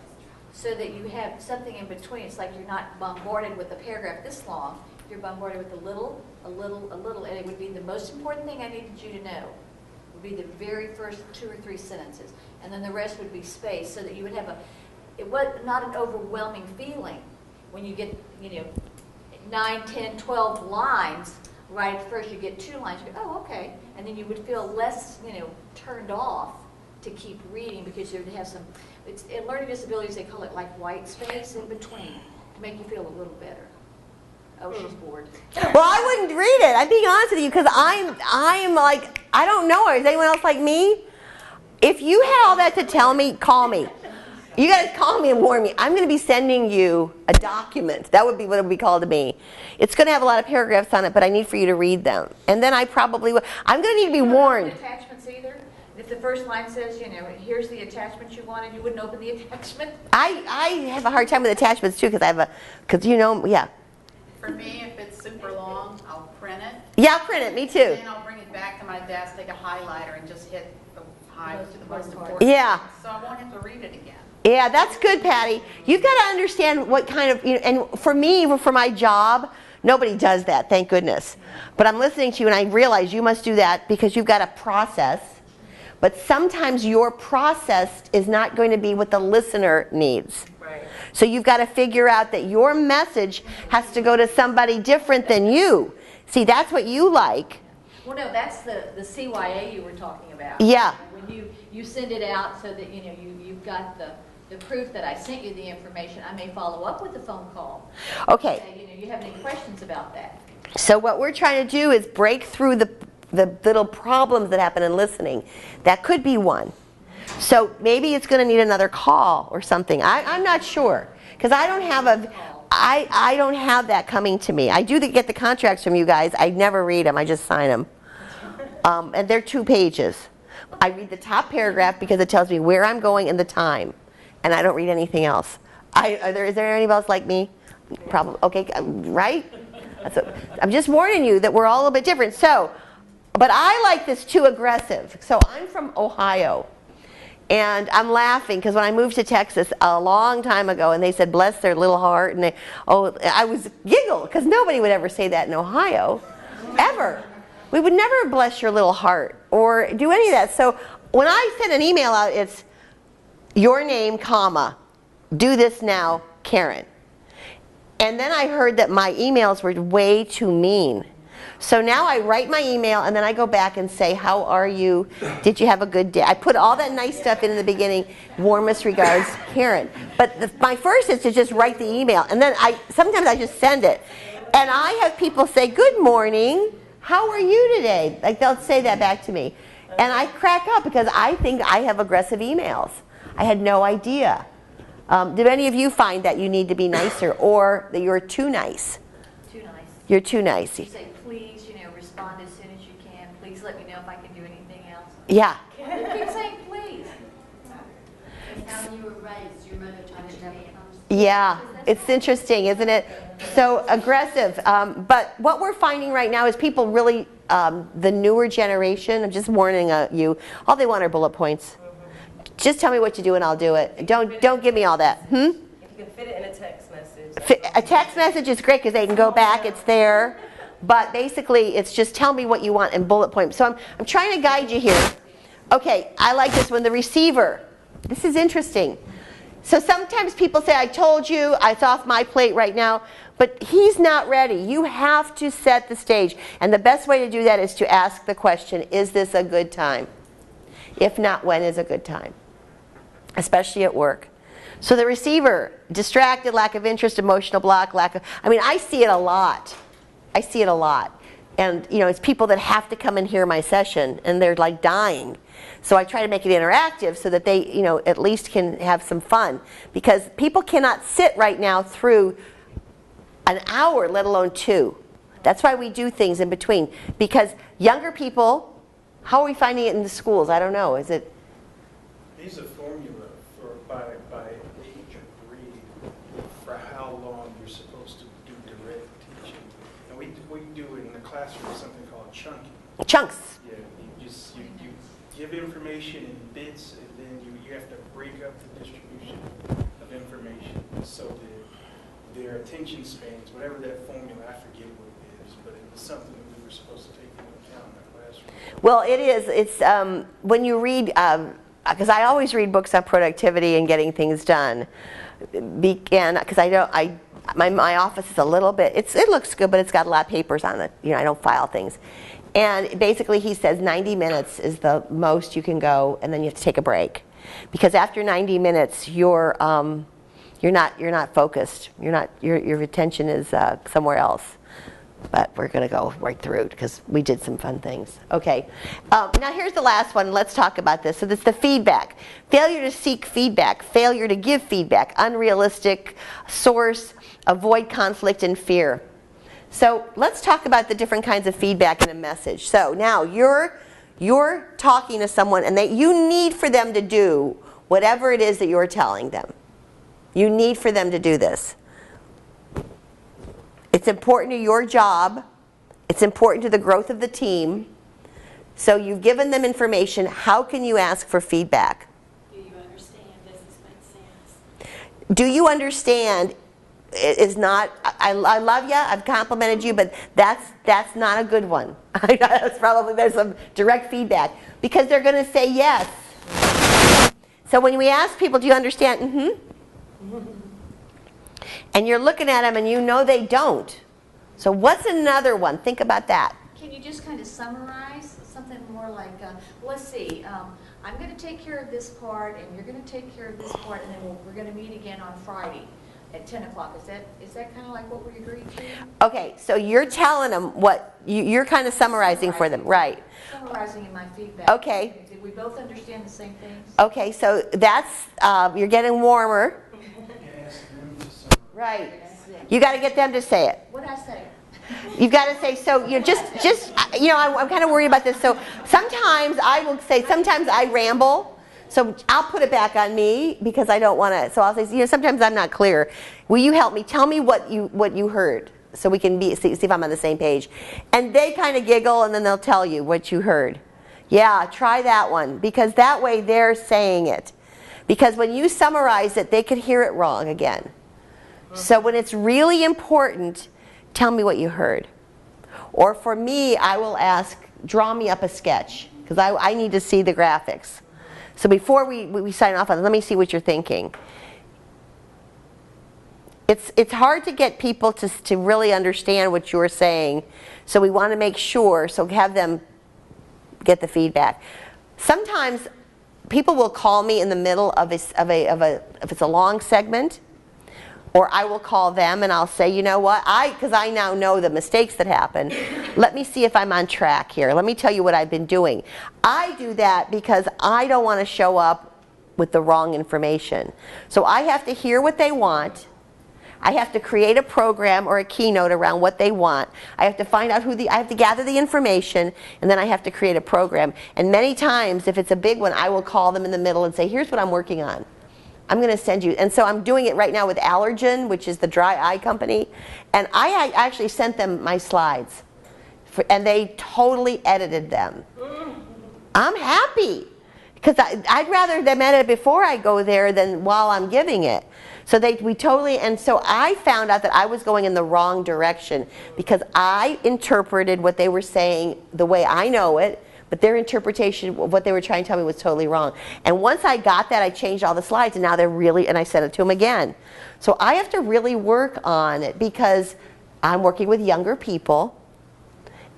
so that you have something in between. It's like you're not bombarded with a paragraph this long. You're bombarded with a little, and it would be the most important thing I needed you to know. Would be the very first 2 or 3 sentences, and then the rest would be spaced so that you would have it was not an overwhelming feeling when you get, 9, 10, 12 lines. Right at first, you get 2 lines. You go, oh, okay, and then you would feel less, turned off to keep reading because you would have some. In learning disabilities, they call it like white space in between to make you feel a little better. Oh, she's bored. Well, I wouldn't read it. I'm being honest with you because I'm like, I don't know. Is anyone else like me? If you had all that to tell me, call me. You guys call me and warn me. I'm going to be sending you a document. That would be what it would be called to me. It's going to have a lot of paragraphs on it, but I need for you to read them. And then I probably will. I'm going to need to be warned. Attachments either? If the first line says, here's the attachment you wanted, you wouldn't open the attachment? I have a hard time with attachments too because yeah. For me, if it's super long, I'll print it. Yeah, I'll print it. Me too. Then I'll bring it back to my desk, take a highlighter, and just hit the highlight to the most important. Yeah. So I won't have to read it again. Yeah, that's good, Patty. You've got to understand what kind of, and for me, for my job, nobody does that, thank goodness. But I'm listening to you and I realize you must do that because you've got a process. But sometimes your process is not going to be what the listener needs. Right. So you've got to figure out that your message has to go to somebody different than you. See, that's what you like. Well, no, that's the CYA you were talking about. Yeah. When you send it out so that you've got the proof that I sent you the information, I may follow up with a phone call. Okay. Say, you have any questions about that? So what we're trying to do is break through the little problems that happen in listening. That could be one. So maybe it's going to need another call or something. I'm not sure because I don't have I don't have that coming to me. I do get the contracts from you guys. I never read them. I just sign them. And they're 2 pages. I read the top paragraph because it tells me where I'm going and the time. And I don't read anything else. Is there anybody else like me? Probably. Okay, right? I'm just warning you that we're all a little bit different. So, but I like this too aggressive. So I'm from Ohio. And I'm laughing because when I moved to Texas a long time ago and they said, bless their little heart. And I was giggle because nobody would ever say that in Ohio. Ever. We would never bless your little heart or do any of that. So when I send an email out, it's your name, comma, do this now, Karen. And then I heard that my emails were way too mean. So now I write my email and then I go back and say, how are you? Did you have a good day? I put all that nice stuff in the beginning. Warmest regards, Karen. But my first is to just write the email. And then sometimes I just send it. And I have people say, good morning. How are you today? Like they'll say that back to me. And I crack up because I think I have aggressive emails. I had no idea. Did any of you find that you need to be nicer or that you're too nice? Too nice. You're too nice. You say, please, respond as soon as you can. Please let me know if I can do anything else. Yeah. Keep saying please. How you were raised, your mother taught you to be Yeah, it's interesting, isn't it? So aggressive. But what we're finding right now is people really, the newer generation, I'm just warning you, all they want are bullet points. Just tell me what to do and I'll do it. Don't give me all that. If you can fit it in a text message. A text message is great because they can go back, it's there. But basically, it's just tell me what you want in bullet points. So I'm trying to guide you here. Okay, I like this one, the receiver. This is interesting. So sometimes people say, I told you, it's off my plate right now. But he's not ready. You have to set the stage. And the best way to do that is to ask the question, is this a good time? If not, when is a good time? Especially at work. So the receiver, distracted, lack of interest, emotional block, I see it a lot. I see it a lot. And, it's people that have to come and hear my session, and they're like dying. So I try to make it interactive so that they, at least can have some fun. Because people cannot sit right now through an hour, let alone 2. That's why we do things in between. Because younger people, how are we finding it in the schools? I don't know. Is it? There's a formula by age of grade for how long you're supposed to do direct we do in the classroom is something called chunking. Chunks. Yeah, you give information in bits, and then you have to break up the distribution of information so their attention spans, whatever that formula, I forget what it is, but it was something that we were supposed to take into account in the classroom. Well, it is. It's when you read, because I always read books on productivity and getting things done. Because my office is a little bit, it looks good, but it's got a lot of papers on it. You know, I don't file things. And basically he says 90 minutes is the most you can go, and then you have to take a break. Because after 90 minutes, you're not focused. Your attention is somewhere else. But we're going to go right through it because we did some fun things. Okay. Now here's the last one. Let's talk about this. So this is the feedback. Failure to seek feedback. Failure to give feedback. Unrealistic source. Avoid conflict and fear. So let's talk about the different kinds of feedback in a message. So now you're talking to someone, and you need for them to do whatever it is that you're telling them. You need for them to do this. It's important to your job. It's important to the growth of the team. So you've given them information. How can you ask for feedback? Do you understand? Does this make sense? Do you understand? Is not, I love you, I've complimented you, but that's not a good one. There's some direct feedback. Because they're going to say yes. So when we ask people, do you understand? Mm-hmm. And you're looking at them and you know they don't. So what's another one? Think about that. Can you just kind of summarize something more like, let's see, I'm going to take care of this part, and you're going to take care of this part, and then we're going to meet again on Friday at 10 o'clock. Is that kind of like what we agreed to? Okay, so you're telling them what, you're kind of summarizing for them, right? Summarizing in my feedback. Okay. Did we both understand the same things? Okay, so that's, you're getting warmer. Right. You got to get them to say it. What did I say? You've got to say, so you just I'm kind of worried about this. So sometimes I will say, sometimes I ramble. So I'll put it back on me because I don't want to. So I'll say, sometimes I'm not clear. Will you help me? Tell me what you heard so we can see if I'm on the same page. And they kind of giggle, and then they'll tell you what you heard. Yeah, try that one, because that way they're saying it. Because when you summarize it, they could hear it wrong again. So when it's really important, tell me what you heard. Or for me, I will ask, draw me up a sketch, because I need to see the graphics. So before we sign off on it, let me see what you're thinking. It's hard to get people to really understand what you're saying, so we want to make sure, so have them get the feedback. Sometimes people will call me in the middle of if it's a long segment, or I will call them and I'll say, you know what, because I now know the mistakes that happen. Let me see if I'm on track here. Let me tell you what I've been doing. I do that because I don't want to show up with the wrong information. So I have to hear what they want. I have to create a program or a keynote around what they want. I have to find out I have to gather the information, and then I have to create a program. And many times, if it's a big one, I will call them in the middle and say, here's what I'm working on. I'm going to send you. And so I'm doing it right now with Allergen, which is the dry eye company. And I actually sent them my slides. And they totally edited them. I'm happy. Because I'd rather them edit before I go there than while I'm giving it. So and so I found out that I was going in the wrong direction because I interpreted what they were saying the way I know it, but their interpretation of what they were trying to tell me was totally wrong. And once I got that, I changed all the slides, and now they're really, and I sent it to them again. So I have to really work on it because I'm working with younger people,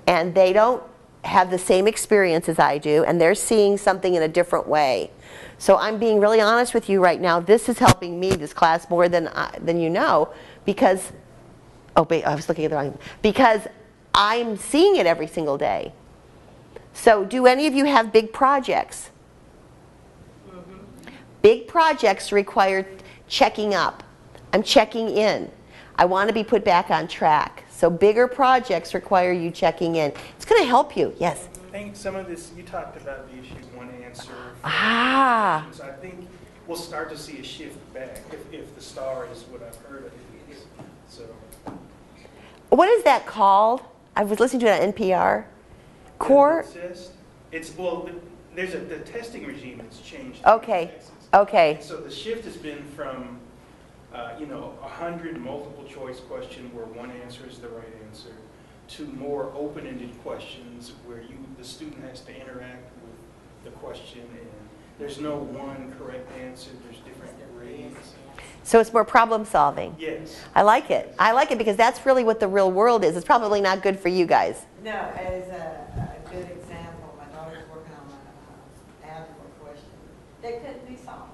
and they don't have the same experience as I do, and they're seeing something in a different way. So I'm being really honest with you right now. This is helping me, this class, more than you know, because, I was looking at the wrong, because I'm seeing it every single day. So do any of you have big projects? Big projects require checking up. I'm checking in. I want to be put back on track. So bigger projects require you checking in. It's going to help you. Yes? I think some of this, you talked about the issue one answer. So I think we'll start to see a shift back if the star is what I've heard it is. So. What is that called? I was listening to it on NPR. Core. The testing regime has changed. Okay. In Texas. Okay. And so the shift has been from, 100 multiple choice question where one answer is the right answer, to more open-ended questions where the student has to interact with the question, and there's no one correct answer. There's different grades. So it's more problem solving. Yes. I like it. I like it because that's really what the real world is. It's probably not good for you guys. No, as a good example, my daughter's working on an algebra question that couldn't be solved.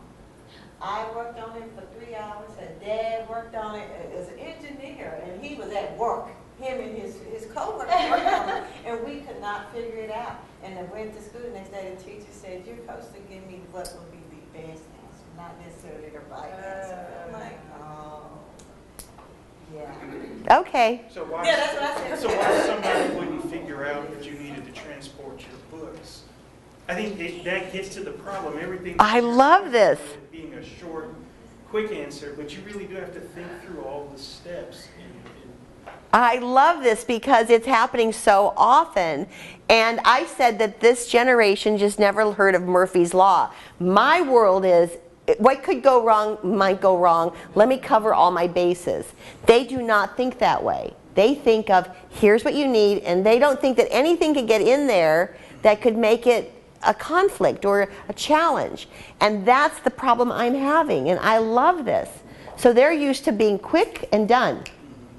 I worked on it for 3 hours, and Dad worked on it as an engineer, and he was at work. Him and his co-workers worked on it, and we could not figure it out. And I went to school the next day, the teacher said, "You're supposed to give me what would be the best answer, not necessarily the right answer." I'm like, oh, yeah. Okay. So why, Yeah, that's what I said. So why somebody wouldn't figure out that you needed to transport your books? I think that gets to the problem. Everything. I love this. Being a short, quick answer, but you really do have to think through all the steps. I love this because it's happening so often. And I said that this generation just never heard of Murphy's Law. My world is, what could go wrong might go wrong. Let me cover all my bases. They do not think that way. They think of, here's what you need, and they don't think that anything could get in there that could make it a conflict or a challenge. And that's the problem I'm having, and I love this. So they're used to being quick and done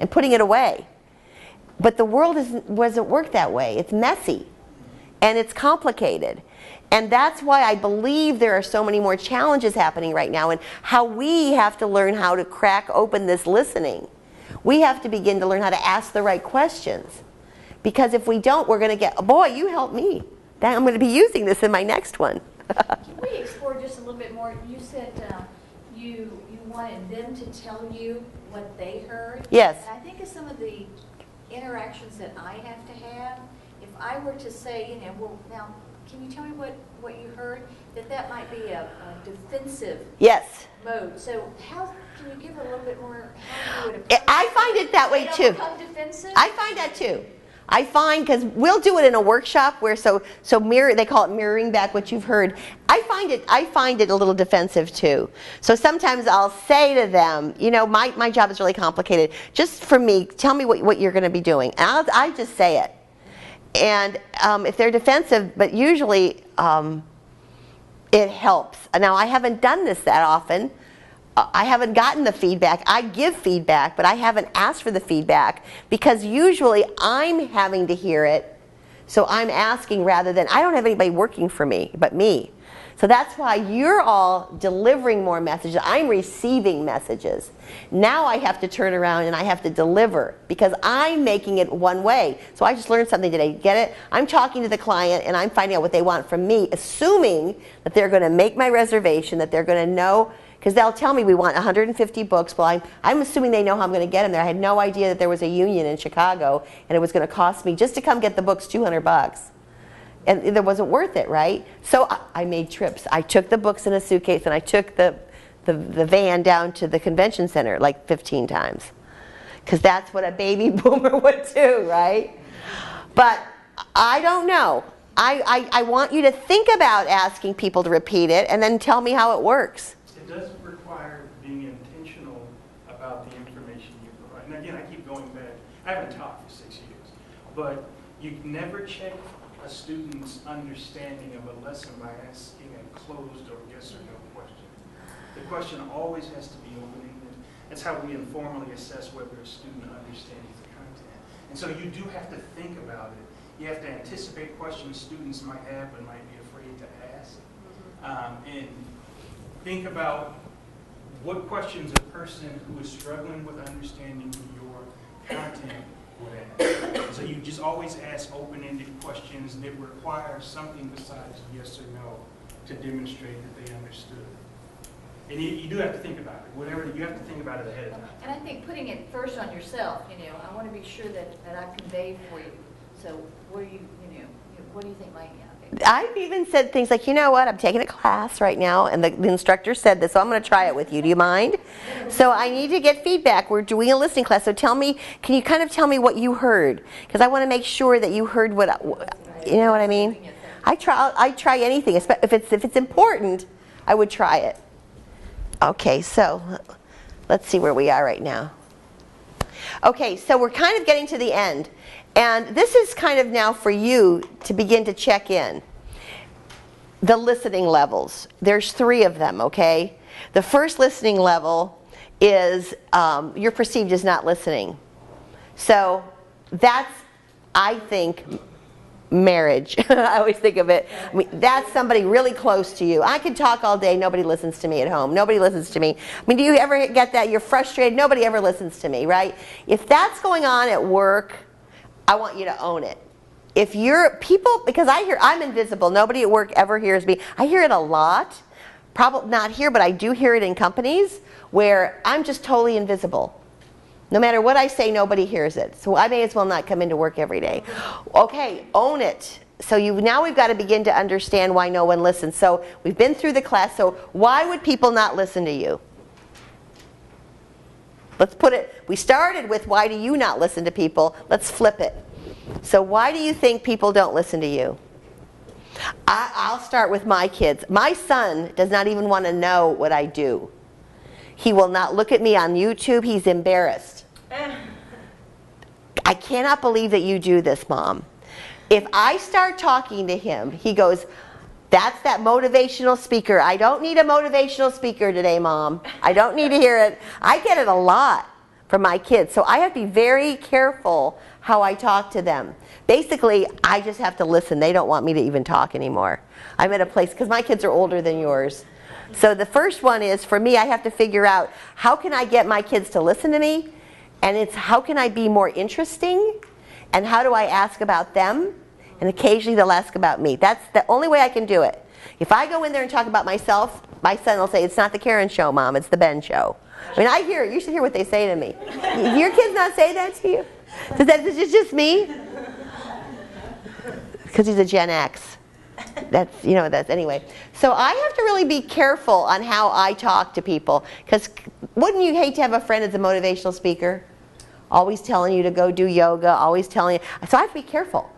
and putting it away. But the world doesn't work that way. It's messy and it's complicated. And that's why I believe there are so many more challenges happening right now, and how we have to learn how to crack open this listening. We have to begin to learn how to ask the right questions. Because if we don't, we're going to get, boy, you help me. I'm going to be using this in my next one. Can we explore just a little bit more? You said you wanted them to tell you what they heard. Yes. And I think of some of the interactions that I have to have. If I were to say, well, now, can you tell me what you heard? That might be a defensive Yes. mode. So how can you give a little bit more? How you would approach I find it that way too. Become defensive? I find that too. I find, because we'll do it in a workshop where they call it mirroring back what you've heard. I find it a little defensive too. So sometimes I'll say to them, my job is really complicated. Just for me, tell me what you're going to be doing. And I just say it. And if they're defensive, but usually it helps. Now, I haven't done this that often. I haven't gotten the feedback. I give feedback, but I haven't asked for the feedback because usually I'm having to hear it. So I'm asking rather than, I don't have anybody working for me but me. So that's why you're all delivering more messages. I'm receiving messages. Now I have to turn around and I have to deliver because I'm making it one way. So I just learned something today. Get it? I'm talking to the client and I'm finding out what they want from me, assuming that they're going to make my reservation, that they're going to know. Because they'll tell me we want 150 books. Well, I'm assuming they know how I'm going to get them there. I had no idea that there was a union in Chicago and it was going to cost me just to come get the books $200. And it wasn't worth it, right? So I made trips. I took the books in a suitcase and I took the van down to the convention center like 15 times. Because that's what a baby boomer would do, right? But I don't know. I want you to think about asking people to repeat it and then tell me how it works. It does require being intentional about the information you provide. And again, I keep going back. I haven't taught for 6 years, but you never check a student's understanding of a lesson by asking a closed or yes or no question. The question always has to be open-ended. That's how we informally assess whether a student understands the content. And so you do have to think about it. You have to anticipate questions students might have but might be afraid to ask. And think about what questions a person who is struggling with understanding your content would ask. So you just always ask open-ended questions that require something besides yes or no to demonstrate that they understood. And you do have to think about it. Whatever, you have to think about it ahead of time. And I think putting it first on yourself, I want to be sure that I convey for you. So what do you think might I've even said things like, you know what, I'm taking a class right now, and the instructor said this, so I'm going to try it with you. Do you mind? So I need to get feedback. We're doing a listening class, so tell me, can you kind of tell me what you heard? Because I want to make sure that you heard what, you know what I mean? I try anything. If it's important, I would try it. Okay, so let's see where we are right now. Okay, so we're kind of getting to the end. And this is kind of now for you to begin to check in. The listening levels. There's 3 of them, okay? The first listening level is you're perceived as not listening. So that's, I think, marriage. I always think of it. I mean, that's somebody really close to you. I can talk all day, nobody listens to me at home. Nobody listens to me. I mean, do you ever get that? You're frustrated, nobody ever listens to me, right? If that's going on at work, I want you to own it. If you're people, because I'm invisible. Nobody at work ever hears me. I hear it a lot. Probably not here, but I do hear it in companies where I'm just totally invisible. No matter what I say, nobody hears it. So I may as well not come into work every day. Okay, own it. So now we've got to begin to understand why no one listens. So we've been through the class. So why would people not listen to you? Let's put it, we started with why do you not listen to people? Let's flip it. So why do you think people don't listen to you? I'll start with my kids. My son does not even want to know what I do. He will not look at me on YouTube. He's embarrassed. I cannot believe that you do this, Mom. If I start talking to him, he goes, that's that motivational speaker. I don't need a motivational speaker today, Mom. I don't need to hear it. I get it a lot from my kids. So I have to be very careful how I talk to them. Basically, I just have to listen. They don't want me to even talk anymore. I'm at a place, because my kids are older than yours. So the first one is, for me, I have to figure out how can I get my kids to listen to me? And it's how can I be more interesting? And how do I ask about them? And occasionally they'll ask about me. That's the only way I can do it. If I go in there and talk about myself, my son will say, it's not the Karen show, Mom, it's the Ben show. I mean, I hear it. You should hear what they say to me. Your kids not say that to you? Is it just me? Because he's a Gen X. That's anyway. So I have to really be careful on how I talk to people. Because wouldn't you hate to have a friend that's a motivational speaker? Always telling you to go do yoga, always telling you. So I have to be careful.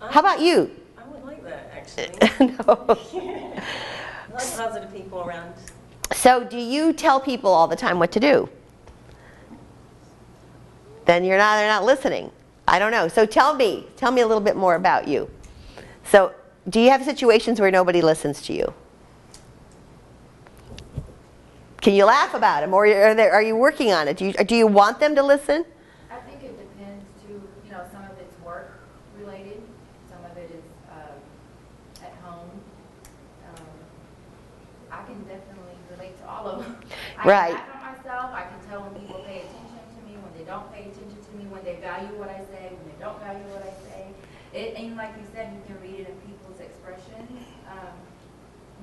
How about you? I would like that, actually. No. I like positive people around. So do you tell people all the time what to do? Then they're not listening. I don't know. So tell me a little bit more about you. So do you have situations where nobody listens to you? Can you laugh about them, or are you working on it? Do you want them to listen? I think it depends too, some of it's work related, some of it is at home. I can definitely relate to all of them. Right. I can laugh at myself, I can tell when people pay attention to me, when they don't pay attention to me, when they value what I say, when they don't value what I say. And like you said, you can read it in people's expressions.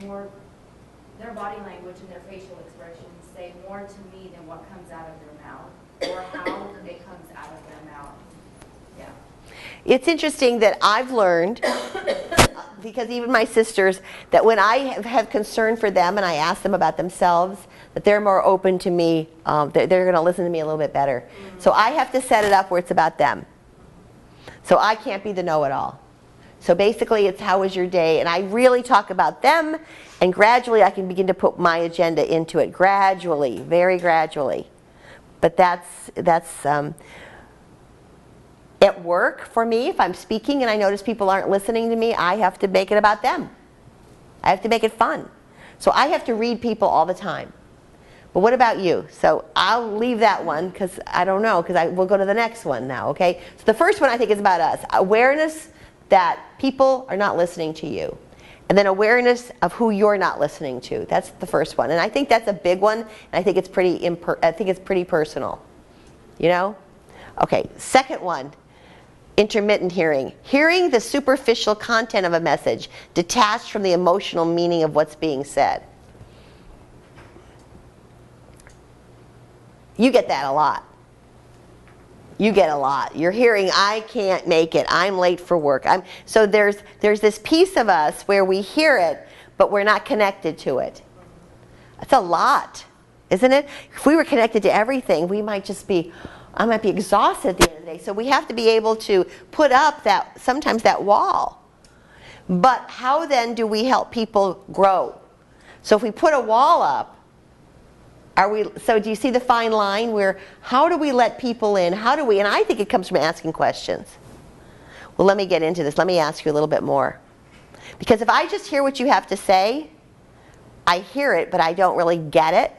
More, their body language and their facial expressions say more to me than what comes out of their mouth or how it comes out of their mouth. Yeah. It's interesting that I've learned, because even my sisters, that when I have concern for them and I ask them about themselves, that they're more open to me, they're going to listen to me a little bit better. Mm-hmm. So I have to set it up where it's about them. So I can't be the know-it-all. So basically it's how was your day, and I really talk about them, and gradually I can begin to put my agenda into it, gradually, very gradually. But that's at work for me, if I'm speaking and I notice people aren't listening to me, I have to make it about them. I have to make it fun. So I have to read people all the time. But what about you? So I'll leave that one because I don't know, because we'll go to the next one now, okay? So the first one I think is about us. Awareness that people are not listening to you. And then awareness of who you're not listening to. That's the first one. And I think that's a big one, and I think it's pretty personal. You know? Okay, second one, intermittent hearing. Hearing the superficial content of a message, detached from the emotional meaning of what's being said. You get that a lot. You get a lot. You're hearing, I can't make it. I'm late for work. So there's this piece of us where we hear it, but we're not connected to it. That's a lot, isn't it? If we were connected to everything, I might be exhausted at the end of the day. So we have to be able to put up sometimes that wall. But how then do we help people grow? So if we put a wall up, so do you see the fine line where how do we let people in? And I think it comes from asking questions. Well, let me get into this. Let me ask you a little bit more. Because if I just hear what you have to say, I hear it, but I don't really get it.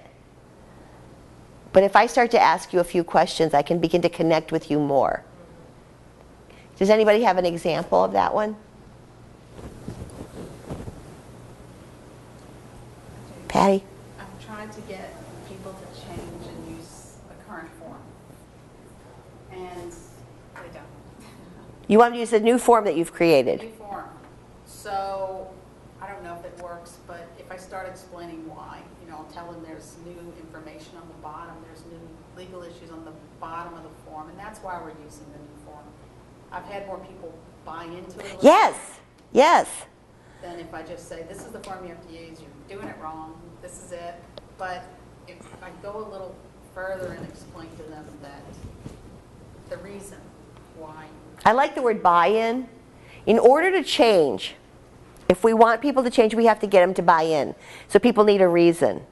But if I start to ask you a few questions, I can begin to connect with you more. Does anybody have an example of that one? Patty? I'm trying to get people to change and use the current form. And they don't. You want to use the new form that you've created? New form. So I don't know if it works, but if I start explaining why, I'll tell them there's new information on the bottom, there's new legal issues on the bottom of the form, and that's why we're using the new form. I've had more people buy into it. Yes. Than if I just say, this is the form you have to use, you're doing it wrong, this is it. But if I go a little further and explain to them that the reason why. I like the word buy-in. In order to change, if we want people to change, we have to get them to buy in. So people need a reason.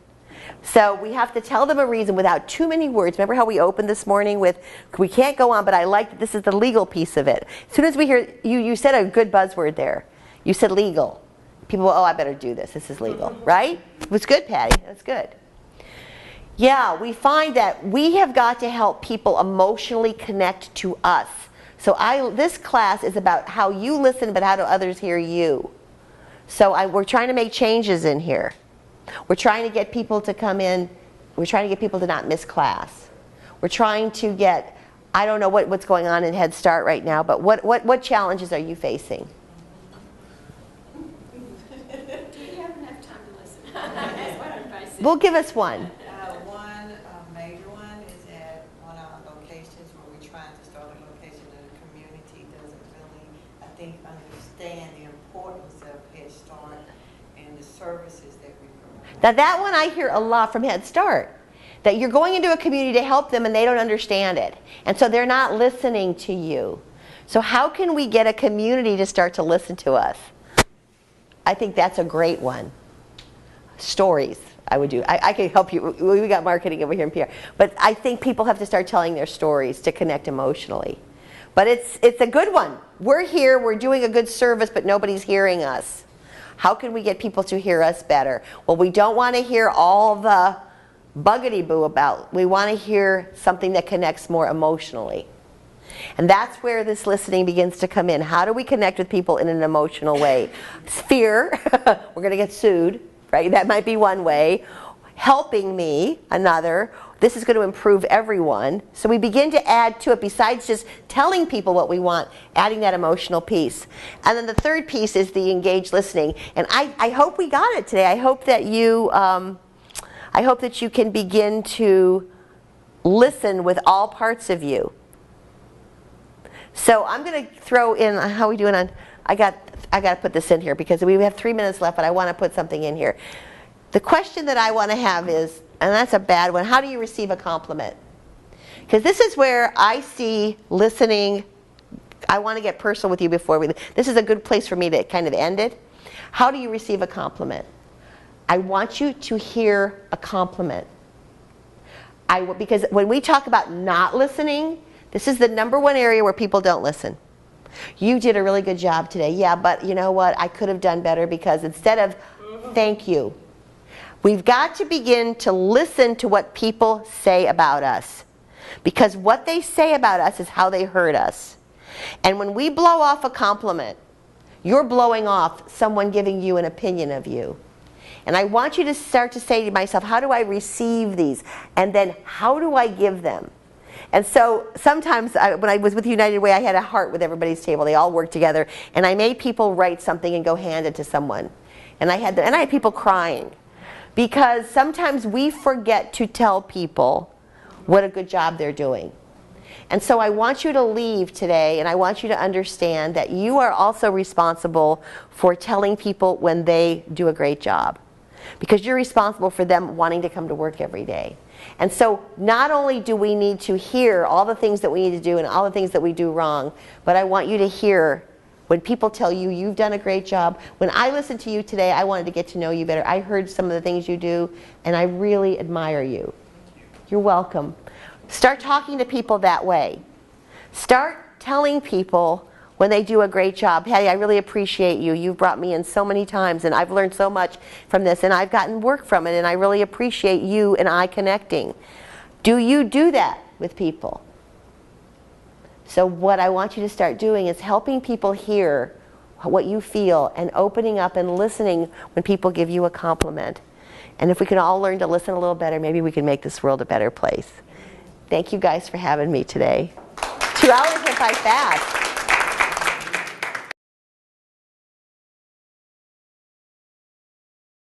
So we have to tell them a reason without too many words. Remember how we opened this morning with, we can't go on, but I like that this is the legal piece of it. As soon as we hear, you said a good buzzword there. You said legal. People, I better do this. This is legal, right? It was good, Patty. That's good. Yeah, we find that we have got to help people emotionally connect to us. So this class is about how you listen, but how do others hear you? So we're trying to make changes in here. We're trying to get people to come in. We're trying to get people to not miss class. We're trying to get, I don't know what's going on in Head Start right now, but what challenges are you facing? Do you have enough time to listen? That's what I'm facing. Well, give us one. One major one is at one of our locations where we're trying to start a location that the community doesn't really, I think, understand the importance of Head Start and the services that we provide. Now that one I hear a lot from Head Start. That you're going into a community to help them and they don't understand it. And so they're not listening to you. So how can we get a community to start to listen to us? I think that's a great one. Stories, I would do. I can help you. We got marketing over here in PR. But I think people have to start telling their stories to connect emotionally. But it's a good one. We're here, we're doing a good service, but nobody's hearing us. How can we get people to hear us better? Well, we don't want to hear all the buggity-boo about. We want to hear something that connects more emotionally. And that's where this listening begins to come in. How do we connect with people in an emotional way? Fear, we're going to get sued, right? That might be one way. Helping me, another. This is going to improve everyone. So we begin to add to it, besides just telling people what we want, adding that emotional piece. And then the third piece is the engaged listening. And I hope we got it today. I hope that you can begin to listen with all parts of you. So I'm going to throw in, how are we doing on, I got to put this in here because we have 3 minutes left, but I want to put something in here. The question that I want to have is, and that's a bad one, how do you receive a compliment? Because this is where I see listening, I want to get personal with you before this is a good place for me to kind of end it. How do you receive a compliment? I want you to hear a compliment. Because when we talk about not listening, this is the #1 area where people don't listen. You did a really good job today. Yeah, but you know what? I could have done better because instead of thank you, we've got to begin to listen to what people say about us. Because what they say about us is how they hurt us. And when we blow off a compliment, you're blowing off someone giving you an opinion of you. And I want you to start to say to myself, how do I receive these? And then how do I give them? And so sometimes when I was with United Way, I had a heart with everybody's table. They all worked together. And I made people write something and go hand it to someone. And I had people crying. Because sometimes we forget to tell people what a good job they're doing. And so I want you to leave today, and I want you to understand that you are also responsible for telling people when they do a great job, because you're responsible for them wanting to come to work every day. And so not only do we need to hear all the things that we need to do and all the things that we do wrong, but I want you to hear when people tell you you've done a great job. When I listened to you today, I wanted to get to know you better. I heard some of the things you do, and I really admire you. You're welcome. Start talking to people that way. Start telling people when they do a great job, hey, I really appreciate you. You've brought me in so many times, and I've learned so much from this, and I've gotten work from it, and I really appreciate you and I connecting. Do you do that with people? So what I want you to start doing is helping people hear what you feel and opening up and listening when people give you a compliment. And if we can all learn to listen a little better, maybe we can make this world a better place. Thank you guys for having me today. 2 hours went by fast.